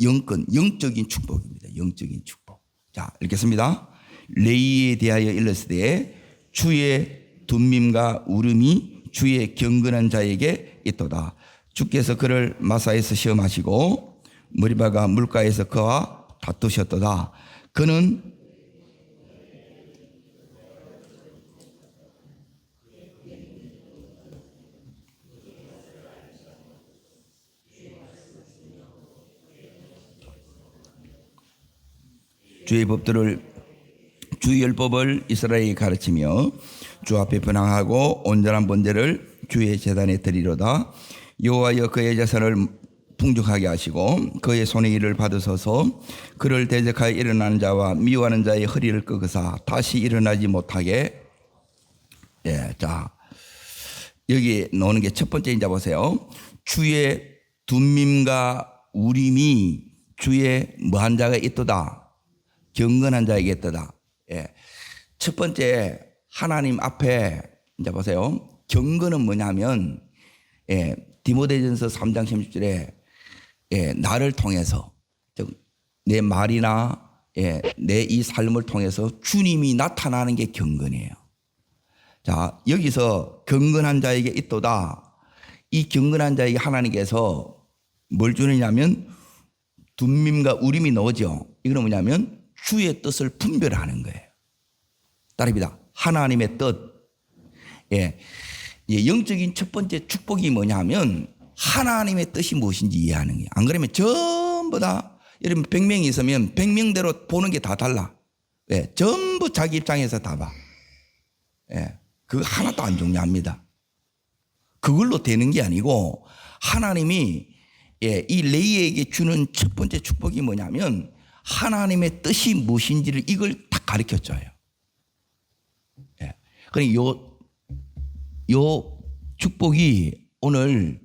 영적인 축복입니다. 영적인 축복. 자, 읽겠습니다. 레이에 대하여 일렀으되 주의 둔밈과 울음이 주의 경건한 자에게 있도다. 주께서 그를 마사에서 시험하시고 머리바가 물가에서 그와 다투셨도다. 그는 주의 법들을 주의 율법을 이스라엘에 가르치며 주 앞에 분향하고 온전한 번제를 주의 제단에 드리로다. 여호와여 그의 자손을 풍족하게 하시고 그의 손의 일을 받으소서. 그를 대적하여 일어나는 자와 미워하는 자의 허리를 꺾으사 다시 일어나지 못하게 예, 자, 여기 나오는 게 첫 번째 이제 보세요. 주의 둔밈과 우림이 주의 뭐한 자가 있도다. 경건한 자에게 있도다. 예. 첫 번째 하나님 앞에 이제 보세요. 경건은 뭐냐면 예, 디모데전서 3장 16절에 예, 나를 통해서 즉 내 말이나 예, 내 이 삶을 통해서 주님이 나타나는 게 경건이에요. 자, 여기서 경건한 자에게 있도다. 이 경건한 자에게 하나님께서 뭘 주느냐면 둔밈과 우림이 나오죠. 이거는 뭐냐면 주의 뜻을 분별하는 거예요. 따릅니다. 하나님의 뜻. 예. 영적인 첫 번째 축복이 뭐냐면 하나님의 뜻이 무엇인지 이해하는 거예요. 안 그러면 전부 다 여러분 100명이 있으면 100명대로 보는 게 다 달라. 예. 전부 자기 입장에서 다 봐. 예. 그거 하나도 안 중요합니다. 그걸로 되는 게 아니고 하나님이 예, 이 레이에게 주는 첫 번째 축복이 뭐냐면 하나님의 뜻이 무엇인지를 이걸 다 가르쳐 줘요. 예. 그러니까 요 축복이 오늘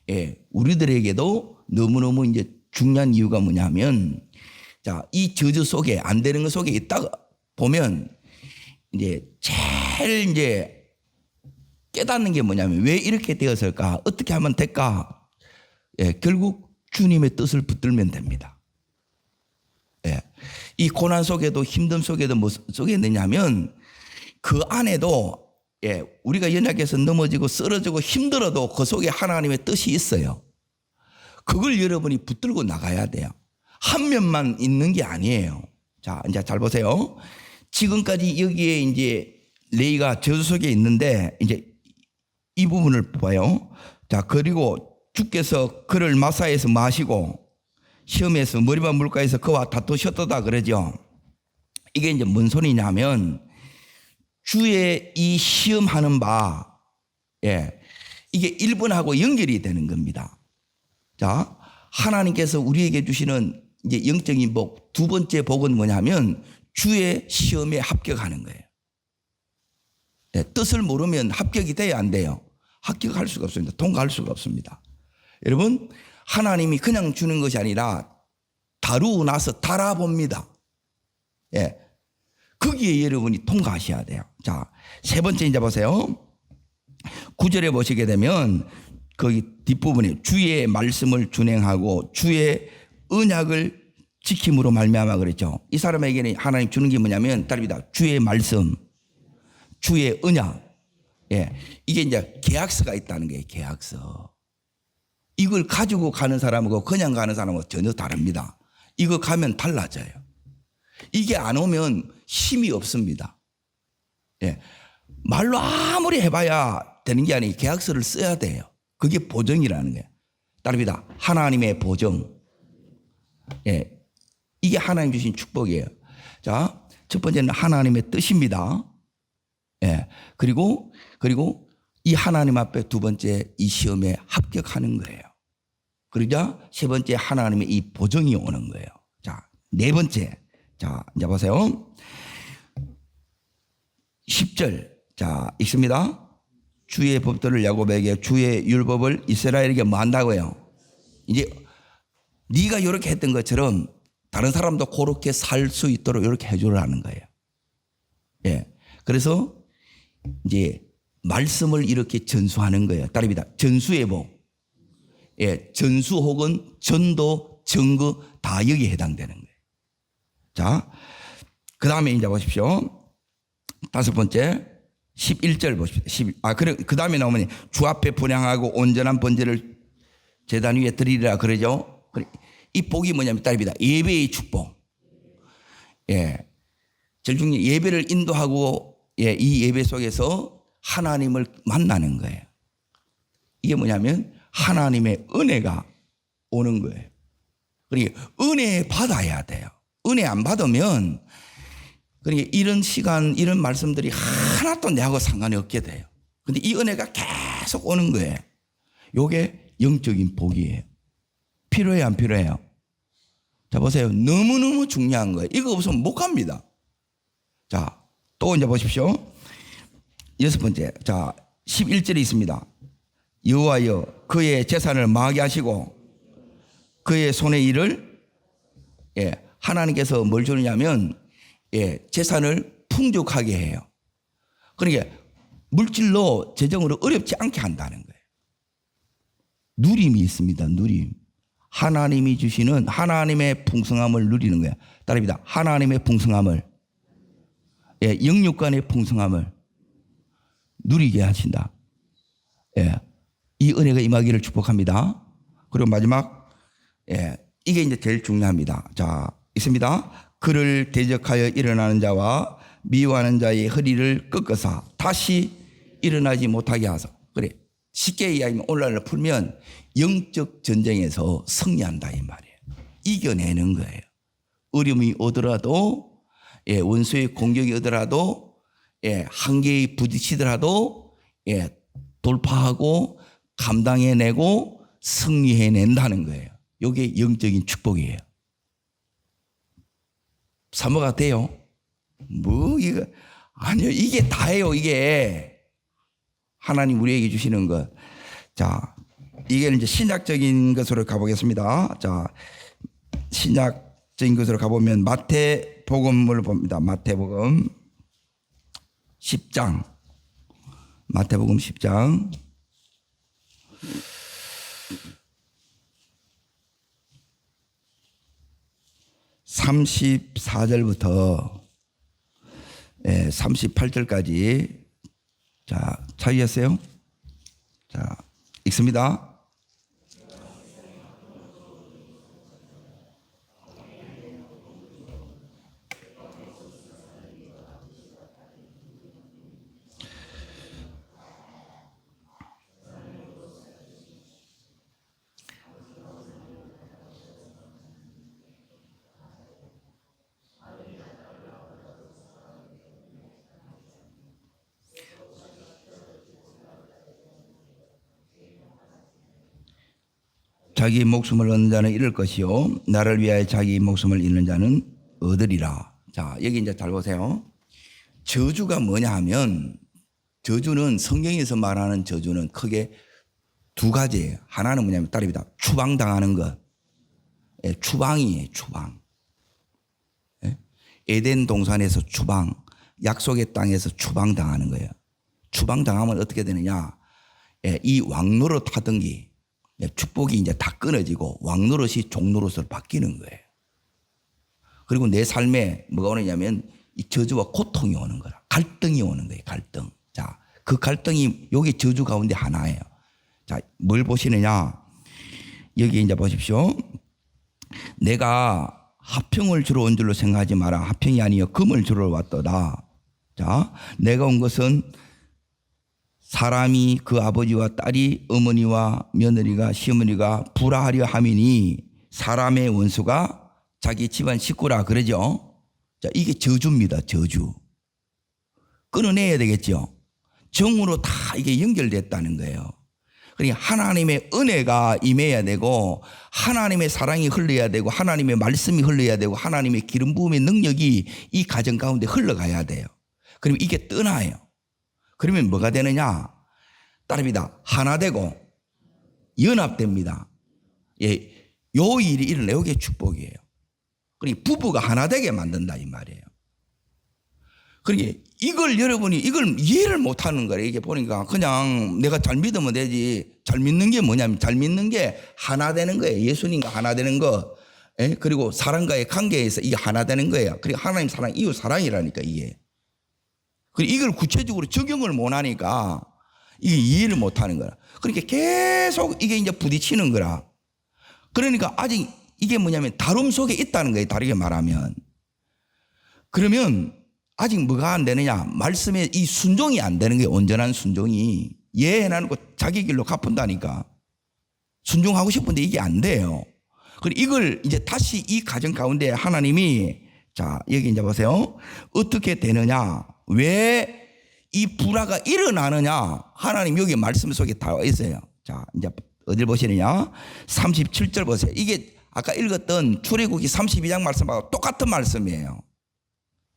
예, 우리들에게도 너무너무 이제 중요한 이유가 뭐냐면 자, 이 저주 속에 안 되는 것 속에 있다가 보면 이제 제일 이제 깨닫는 게 뭐냐면 왜 이렇게 되었을까? 어떻게 하면 될까? 예, 결국 주님의 뜻을 붙들면 됩니다. 예, 이 고난 속에도 힘듦 속에도 뭐 속에 있느냐면 그 안에도 예, 우리가 연약해서 넘어지고 쓰러지고 힘들어도 그 속에 하나님의 뜻이 있어요. 그걸 여러분이 붙들고 나가야 돼요. 한 면만 있는 게 아니에요. 자, 이제 잘 보세요. 지금까지 여기에 이제 레이가 저주 속에 있는데 이제 이 부분을 봐요. 자, 그리고 주께서 그를 마사에서 마시고 시험에서 머리만 물가에서 그와 다투셨도다 그러죠. 이게 이제 뭔 소리냐면 주의 이 시험하는 바, 예, 이게 1번하고 연결이 되는 겁니다. 자, 하나님께서 우리에게 주시는 이제 영적인 복, 두 번째 복은 뭐냐면 주의 시험에 합격하는 거예요. 예, 뜻을 모르면 합격이 돼야 안 돼요. 합격할 수가 없습니다. 통과할 수가 없습니다. 여러분, 하나님이 그냥 주는 것이 아니라 다루고 나서 달아봅니다. 예. 거기에 여러분이 통과하셔야 돼요. 자, 세 번째 이제 보세요. 9절에 보시게 되면 거기 뒷부분에 주의 말씀을 준행하고 주의 언약을 지킴으로 말미암아 그랬죠. 이 사람에게는 하나님 주는 게 뭐냐면 따릅니다. 주의 말씀, 주의 언약. 예. 이게 이제 계약서가 있다는 거예요. 계약서. 이걸 가지고 가는 사람하고 그냥 가는 사람하고 전혀 다릅니다. 이거 가면 달라져요. 이게 안 오면 힘이 없습니다. 예. 말로 아무리 해봐야 되는 게 아니고 계약서를 써야 돼요. 그게 보증이라는 거예요. 따릅니다. 하나님의 보증. 예. 이게 하나님 주신 축복이에요. 자, 첫 번째는 하나님의 뜻입니다. 예. 그리고 이 하나님 앞에 두 번째 이 시험에 합격하는 거예요. 그러자 세 번째 하나님의 이 보증이 오는 거예요. 자, 네 번째. 자, 이제 보세요. 10절. 자, 읽습니다. 주의 법도를 야곱에게 주의 율법을 이스라엘에게 뭐 한다고요? 이제 네가 이렇게 했던 것처럼 다른 사람도 그렇게 살 수 있도록 이렇게 해주라는 거예요. 예. 그래서 이제 말씀을 이렇게 전수하는 거예요. 따릅니다. 전수의 복. 예. 전수 혹은 전도, 증거 다 여기에 해당되는 거예요. 자, 그 다음에 이제 보십시오. 다섯 번째. 11절 보십시오. 그 다음에 나오면 주 앞에 분향하고 온전한 번제를 제단 위에 드리리라 그러죠. 이 복이 뭐냐면 딸입니다. 예배의 축복. 예. 제일 중요한 예배를 인도하고 예, 이 예배 속에서 하나님을 만나는 거예요. 이게 뭐냐면 하나님의 은혜가 오는 거예요. 그러니까 은혜 받아야 돼요. 은혜 안 받으면 그러니까 이런 시간, 이런 말씀들이 하나도 내하고 상관이 없게 돼요. 근데 이 은혜가 계속 오는 거예요. 요게 영적인 복이에요. 필요해요, 안 필요해요? 자, 보세요. 너무너무 중요한 거예요. 이거 없으면 못 갑니다. 자, 또 이제 보십시오. 여섯 번째. 자, 11절에 있습니다. 여호와여 그의 재산을 망하게 하시고 그의 손의 일을 하나님께서 뭘 주느냐면 재산을 풍족하게 해요. 그러니까 물질로 재정으로 어렵지 않게 한다는 거예요. 누림이 있습니다. 누림. 하나님이 주시는 하나님의 풍성함을 누리는 거예요. 따라합니다. 하나님의 풍성함을, 영육간의 풍성함을 누리게 하신다. 이 은혜가 임하기를 축복합니다. 그리고 마지막, 이게 이제 제일 중요합니다. 자, 있습니다. 그를 대적하여 일어나는 자와 미워하는 자의 허리를 꺾어서 다시 일어나지 못하게 하소. 그래. 쉽게 이야기하면 오늘날 풀면 영적 전쟁에서 승리한다 이 말이에요. 이겨내는 거예요. 어려움이 오더라도, 원수의 공격이 오더라도, 한계에 부딪히더라도, 돌파하고 감당해내고 승리해낸다는 거예요. 이게 영적인 축복이에요. 사모가 돼요? 뭐 이거 아니요. 이게 다예요. 이게 하나님 우리에게 주시는 것. 자, 이게 이제 신약적인 것으로 가보겠습니다. 자, 신약적인 것으로 가보면 마태복음을 봅니다. 마태복음 10장. 마태복음 10장. 34절부터 38절까지. 자, 찾으셨어요? 자, 읽습니다. 자기 목숨을 얻는 자는 잃을 것이요 나를 위하여 자기 목숨을 잃는 자는 얻으리라. 자, 여기 이제 잘 보세요. 저주가 뭐냐 하면, 저주는 성경에서 말하는 저주는 크게 두 가지예요. 하나는 뭐냐면 따릅니다. 추방당하는 것. 추방이에요. 추방. 에덴 동산에서 추방, 약속의 땅에서 추방당하는 거예요. 추방당하면 어떻게 되느냐? 이 왕노릇 하던 게 축복이 이제 다 끊어지고 왕노릇이 종노릇으로 바뀌는 거예요. 그리고 내 삶에 뭐가 오느냐면 이 저주와 고통이 오는 거라. 갈등이 오는 거예요. 갈등. 자, 그 갈등이 여기 저주 가운데 하나예요. 자, 뭘 보시느냐? 여기 이제 보십시오. 내가 화평을 주러 온 줄로 생각하지 마라. 화평이 아니여 금을 주러 왔도다. 자, 내가 온 것은 사람이 그 아버지와 딸이 어머니와 며느리가 시어머니가 불화하려 함이니 사람의 원수가 자기 집안 식구라 그러죠. 자, 이게 저주입니다. 저주. 끊어내야 되겠죠. 정으로 다 이게 연결됐다는 거예요. 그러니까 하나님의 은혜가 임해야 되고 하나님의 사랑이 흘러야 되고 하나님의 말씀이 흘러야 되고 하나님의 기름 부음의 능력이 이 가정 가운데 흘러가야 돼요. 그러면 이게 떠나요. 그러면 뭐가 되느냐? 따릅니다. 하나 되고 연합됩니다. 요 일이 일어나요. 이게 축복이에요. 그러니까 부부가 하나 되게 만든다 이 말이에요. 그러니까 이걸 여러분이 이걸 이해를 못하는 거예요. 이게 보니까 그냥 내가 잘 믿으면 되지. 잘 믿는 게 뭐냐면 잘 믿는 게 하나 되는 거예요. 예수님과 하나 되는 거. 그리고 사람과의 관계에서 이게 하나 되는 거예요. 그리고 하나님 사랑, 이웃 사랑이라니까 이게. 그리고 이걸 구체적으로 적용을 못 하니까 이게 이해를 못 하는 거라. 그러니까 계속 이게 이제 부딪히는 거라. 그러니까 아직 이게 뭐냐면 다름 속에 있다는 거예요. 다르게 말하면. 그러면 아직 뭐가 안 되느냐? 말씀에 이 순종이 안 되는 게 온전한 순종이 해놔놓고 자기 길로 갚은다니까. 순종하고 싶은데 이게 안 돼요. 그리고 이걸 이제 다시 이 가정 가운데 하나님이 자, 여기 이제 보세요. 어떻게 되느냐? 왜 이 불화가 일어나느냐? 하나님 여기 말씀 속에 다 있어요. 자, 이제 어딜 보시느냐? 37절 보세요. 이게 아까 읽었던 출애굽기 32장 말씀하고 똑같은 말씀이에요.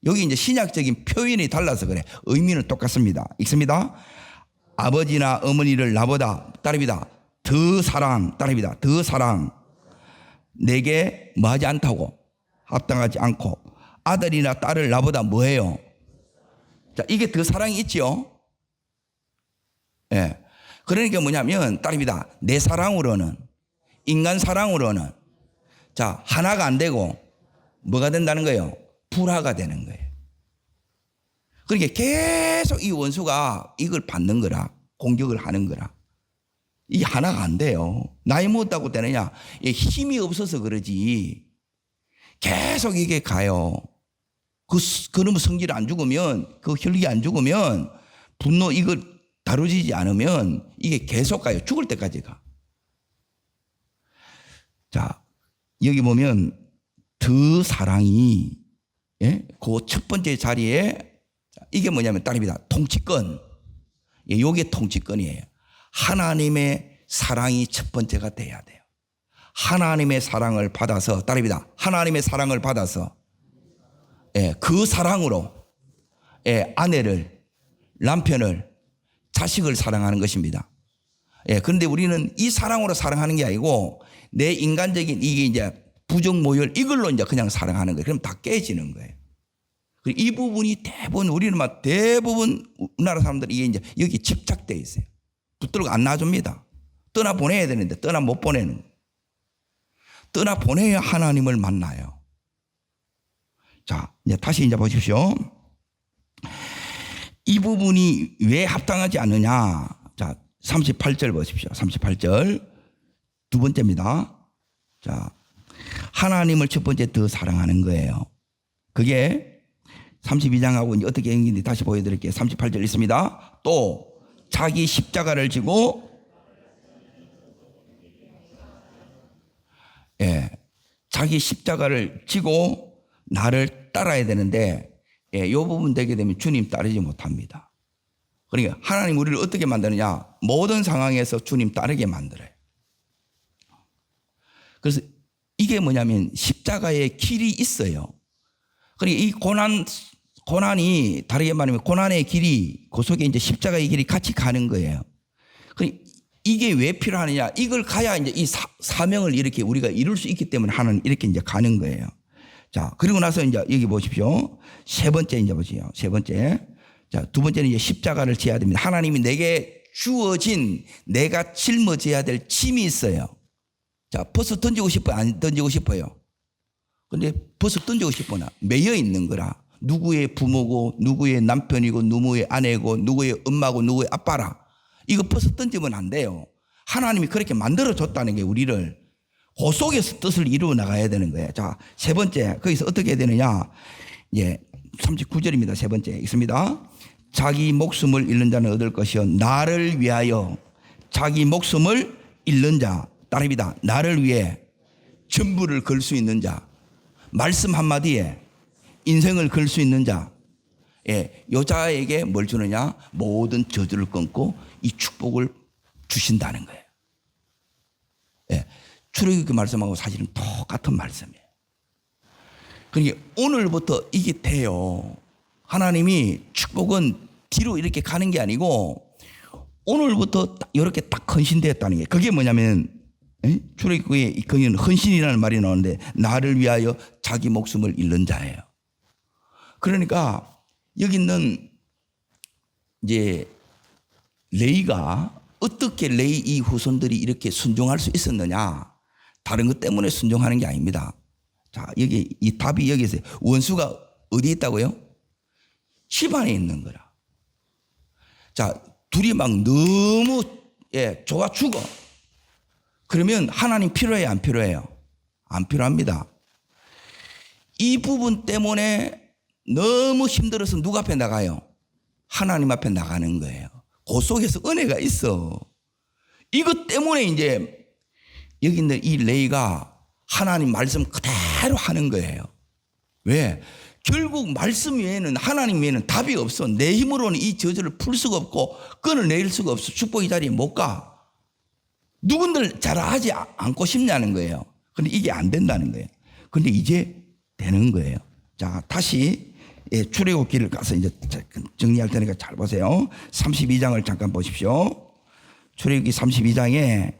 여기 이제 신약적인 표현이 달라서 그래. 의미는 똑같습니다. 읽습니다. 아버지나 어머니를 나보다 따릅니다. 더 사랑, 따릅니다. 더 사랑. 내게 뭐하지 않다고, 합당하지 않고, 아들이나 딸을 나보다 뭐해요? 자, 이게 더 사랑이 있죠. 예. 그러니까 뭐냐면 따릅니다. 내 사랑으로는, 인간 사랑으로는 자, 하나가 안 되고 뭐가 된다는 거예요? 불화가 되는 거예요. 그러니까 계속 이 원수가 이걸 받는 거라, 공격을 하는 거라. 이게 하나가 안 돼요. 나이 먹었다고 되느냐? 힘이 없어서 그러지. 계속 이게 가요. 그놈의 성질 안 죽으면, 그 혈기 안 죽으면, 분노 이걸 다루지 않으면 이게 계속 가요. 죽을 때까지 가. 자, 여기 보면 더 사랑이, 예? 그 첫 번째 자리에 이게 뭐냐면 따릅니다. 통치권. 예, 이게 통치권이에요. 하나님의 사랑이 첫 번째가 돼야 돼요. 하나님의 사랑을 받아서 따릅니다. 하나님의 사랑을 받아서, 예, 그 사랑으로, 예, 아내를, 남편을, 자식을 사랑하는 것입니다. 예, 그런데 우리는 이 사랑으로 사랑하는 게 아니고 내 인간적인 이게 이제 부정 모열 이걸로 이제 그냥 사랑하는 거예요. 그럼 다 깨지는 거예요. 이 부분이 대부분 우리는 막 대부분 우리나라 사람들이 이게 이제 여기 집착돼 있어요. 붙들고 안 놔줍니다. 떠나 보내야 되는데 떠나 못 보내는 거예요. 떠나 보내야 하나님을 만나요. 자, 이제 다시 이제 보십시오. 이 부분이 왜 합당하지 않느냐? 자, 38절 보십시오. 38절 두 번째입니다. 자, 하나님을 첫 번째 더 사랑하는 거예요. 그게 32장하고 이제 어떻게 연결인지 다시 보여드릴게요. 38절 있습니다. 또 자기 십자가를 지고, 예, 자기 십자가를 지고 나를 따라야 되는데, 예, 이 부분 되게 되면 주님 따르지 못합니다. 그러니까 하나님 우리를 어떻게 만드느냐? 모든 상황에서 주님 따르게 만들어요. 그래서 이게 뭐냐면 십자가의 길이 있어요. 그러니까 이 고난이 다르게 말하면 고난의 길이, 그 속에 이제 십자가의 길이 같이 가는 거예요. 그러니까 이게 왜 필요하느냐? 이걸 가야 이제 이 사명을 이렇게 우리가 이룰 수 있기 때문에 하나님 이렇게 이제 가는 거예요. 자, 그리고 나서 이제 여기 보십시오. 세 번째 이제 보세요. 세 번째. 자, 두 번째는 이제 십자가를 지어야 됩니다. 하나님이 내게 주어진 내가 짊어져야 될 짐이 있어요. 자, 벌써 던지고 싶어요? 안 던지고 싶어요? 근데 벌써 던지고 싶어나? 매여 있는 거라. 누구의 부모고, 누구의 남편이고, 누구의 아내고, 누구의 엄마고, 누구의 아빠라. 이거 벌써 던지면 안 돼요. 하나님이 그렇게 만들어줬다는 게 우리를 그 속에서 뜻을 이루어 나가야 되는 거예요. 자, 세 번째. 거기서 어떻게 해야 되느냐? 예, 39절입니다. 세 번째. 있습니다. 자기 목숨을 잃는 자는 얻을 것이요. 나를 위하여 자기 목숨을 잃는 자. 따릅니다. 나를 위해 전부를 걸 수 있는 자. 말씀 한마디에 인생을 걸 수 있는 자. 예, 여자에게 뭘 주느냐? 모든 저주를 끊고 이 축복을 주신다는 거예요. 예, 출애굽기 말씀하고 사실은 똑같은 말씀이에요. 그러니까 오늘부터 이게 돼요. 하나님이 축복은 뒤로 이렇게 가는 게 아니고 오늘부터 이렇게 딱 헌신되었다는 게, 그게 뭐냐면 출애굽기에 거기는 헌신이라는 말이 나오는데 나를 위하여 자기 목숨을 잃는 자예요. 그러니까 여기 있는 이제 레위가 어떻게 레위 이 후손들이 이렇게 순종할 수 있었느냐? 다른 것 때문에 순종하는 게 아닙니다. 자, 여기 이 답이 여기 있어요. 원수가 어디에 있다고요? 집안에 있는 거라. 자, 둘이 막 너무 좋아 죽어. 그러면 하나님 필요해요, 안 필요해요? 안 필요합니다. 이 부분 때문에 너무 힘들어서 누구 앞에 나가요? 하나님 앞에 나가는 거예요. 그 속에서 은혜가 있어. 이것 때문에 이제 여기 있는 이 레위가 하나님 말씀 그대로 하는 거예요. 왜? 결국 말씀 외에는, 하나님 외에는 답이 없어. 내 힘으로는 이 저주를 풀 수가 없고 끊어낼 수가 없어. 축복의 자리에 못 가. 누군들 잘하지 않고 싶냐는 거예요. 근데 이게 안 된다는 거예요. 근데 이제 되는 거예요. 자, 다시 예, 출애굽기를 가서 이제 정리할 테니까 잘 보세요. 32장을 잠깐 보십시오. 출애굽기 32장에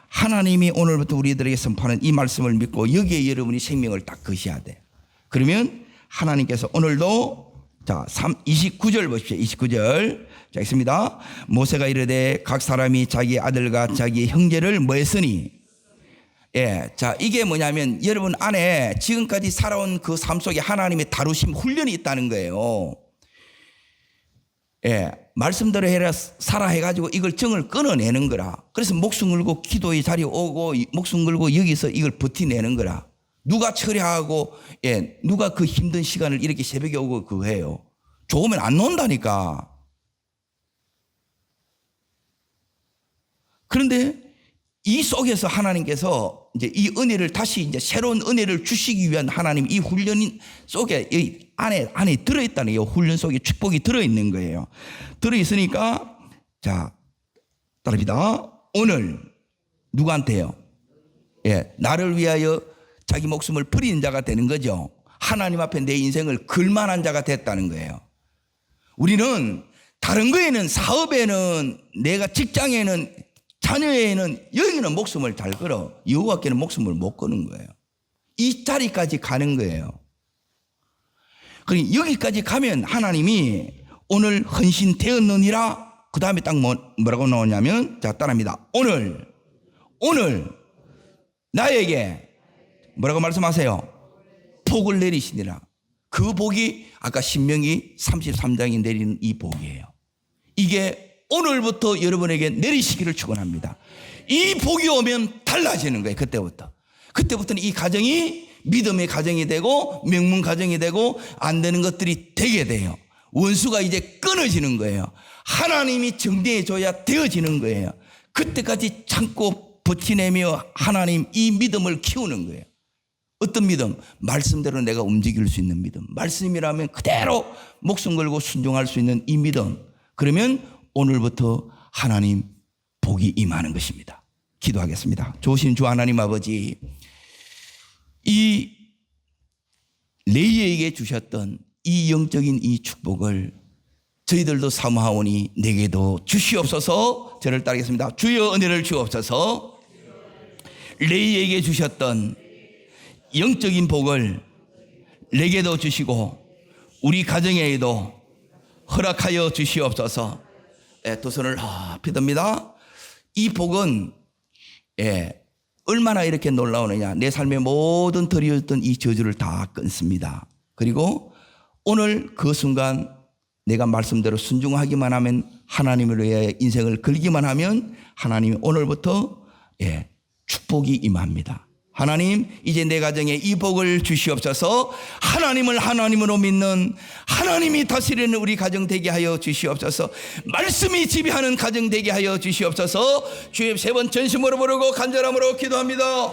하나님이 오늘부터 우리들에게 선포하는 이 말씀을 믿고 여기에 여러분이 생명을 딱 거셔야 돼. 그러면 하나님께서 오늘도 자 29절 보십시오. 29절 자 있습니다. 모세가 이르되 각 사람이 자기 아들과 자기 형제를 뭐 했으니 예, 자 이게 뭐냐면 여러분 안에 지금까지 살아온 그 삶 속에 하나님의 다루심 훈련이 있다는 거예요. 예, 말씀대로 해라 살아 해가지고 이걸 정을 끊어내는 거라. 그래서 목숨 걸고 기도의 자리에 오고 목숨 걸고 여기서 이걸 버티내는 거라. 누가 처리하고 예, 누가 그 힘든 시간을 이렇게 새벽에 오고 그거 해요. 좋으면 안 논다니까. 그런데 이 속에서 하나님께서 이제 이 은혜를 다시 이제 새로운 은혜를 주시기 위한 하나님 이 훈련 속에 이 안에 들어있다는 이 훈련 속에 축복이 들어있는 거예요. 들어있으니까 자 따릅니다. 오늘 누구한테요? 예, 나를 위하여 자기 목숨을 버리는 자가 되는 거죠. 하나님 앞에 내 인생을 걸만한 자가 됐다는 거예요. 우리는 다른 거에는 사업에는 내가 직장에는 자녀에는 여기는 목숨을 잘 걸어. 여호와께는 목숨을 못 거는 거예요. 이 자리까지 가는 거예요. 그러니 여기까지 가면 하나님이 오늘 헌신되었느니라. 그 다음에 딱 뭐라고 나오냐면 자 따라합니다. 오늘 나에게 뭐라고 말씀하세요? 복을 내리시니라. 그 복이 아까 신명기 33장이 내리는 이 복이에요. 이게 오늘부터 여러분에게 내리시기를 축원합니다. 이 복이 오면 달라지는 거예요. 그때부터는 이 가정이 믿음의 가정이 되고 명문 가정이 되고 안 되는 것들이 되게 돼요. 원수가 이제 끊어지는 거예요. 하나님이 정리해 줘야 되어지는 거예요. 그때까지 참고 버티내며 하나님 이 믿음을 키우는 거예요. 어떤 믿음? 말씀대로 내가 움직일 수 있는 믿음. 말씀이라면 그대로 목숨 걸고 순종할 수 있는 이 믿음. 그러면 오늘부터 하나님 복이 임하는 것입니다. 기도하겠습니다. 좋으신 주 하나님 아버지, 이 레위에게 주셨던 이 영적인 이 축복을 저희들도 사모하오니 내게도 주시옵소서. 저를 따르겠습니다. 주여 은혜를 주옵소서. 레위에게 주셨던 영적인 복을 내게도 주시고 우리 가정에도 허락하여 주시옵소서. 두 손을 높이 듭니다. 이 복은 얼마나 이렇게 놀라우느냐. 내 삶의 모든 들이었던 이 저주를 다 끊습니다. 그리고 오늘 그 순간 내가 말씀대로 순종하기만 하면 하나님을 위해 인생을 걸기만 하면 하나님이 오늘부터 축복이 임합니다. 하나님 이제 내 가정에 이 복을 주시옵소서. 하나님을 하나님으로 믿는 하나님이 다스리는 우리 가정 되게 하여 주시옵소서. 말씀이 지배하는 가정 되게 하여 주시옵소서. 주의 세 번 전심으로 부르고 간절함으로 기도합니다.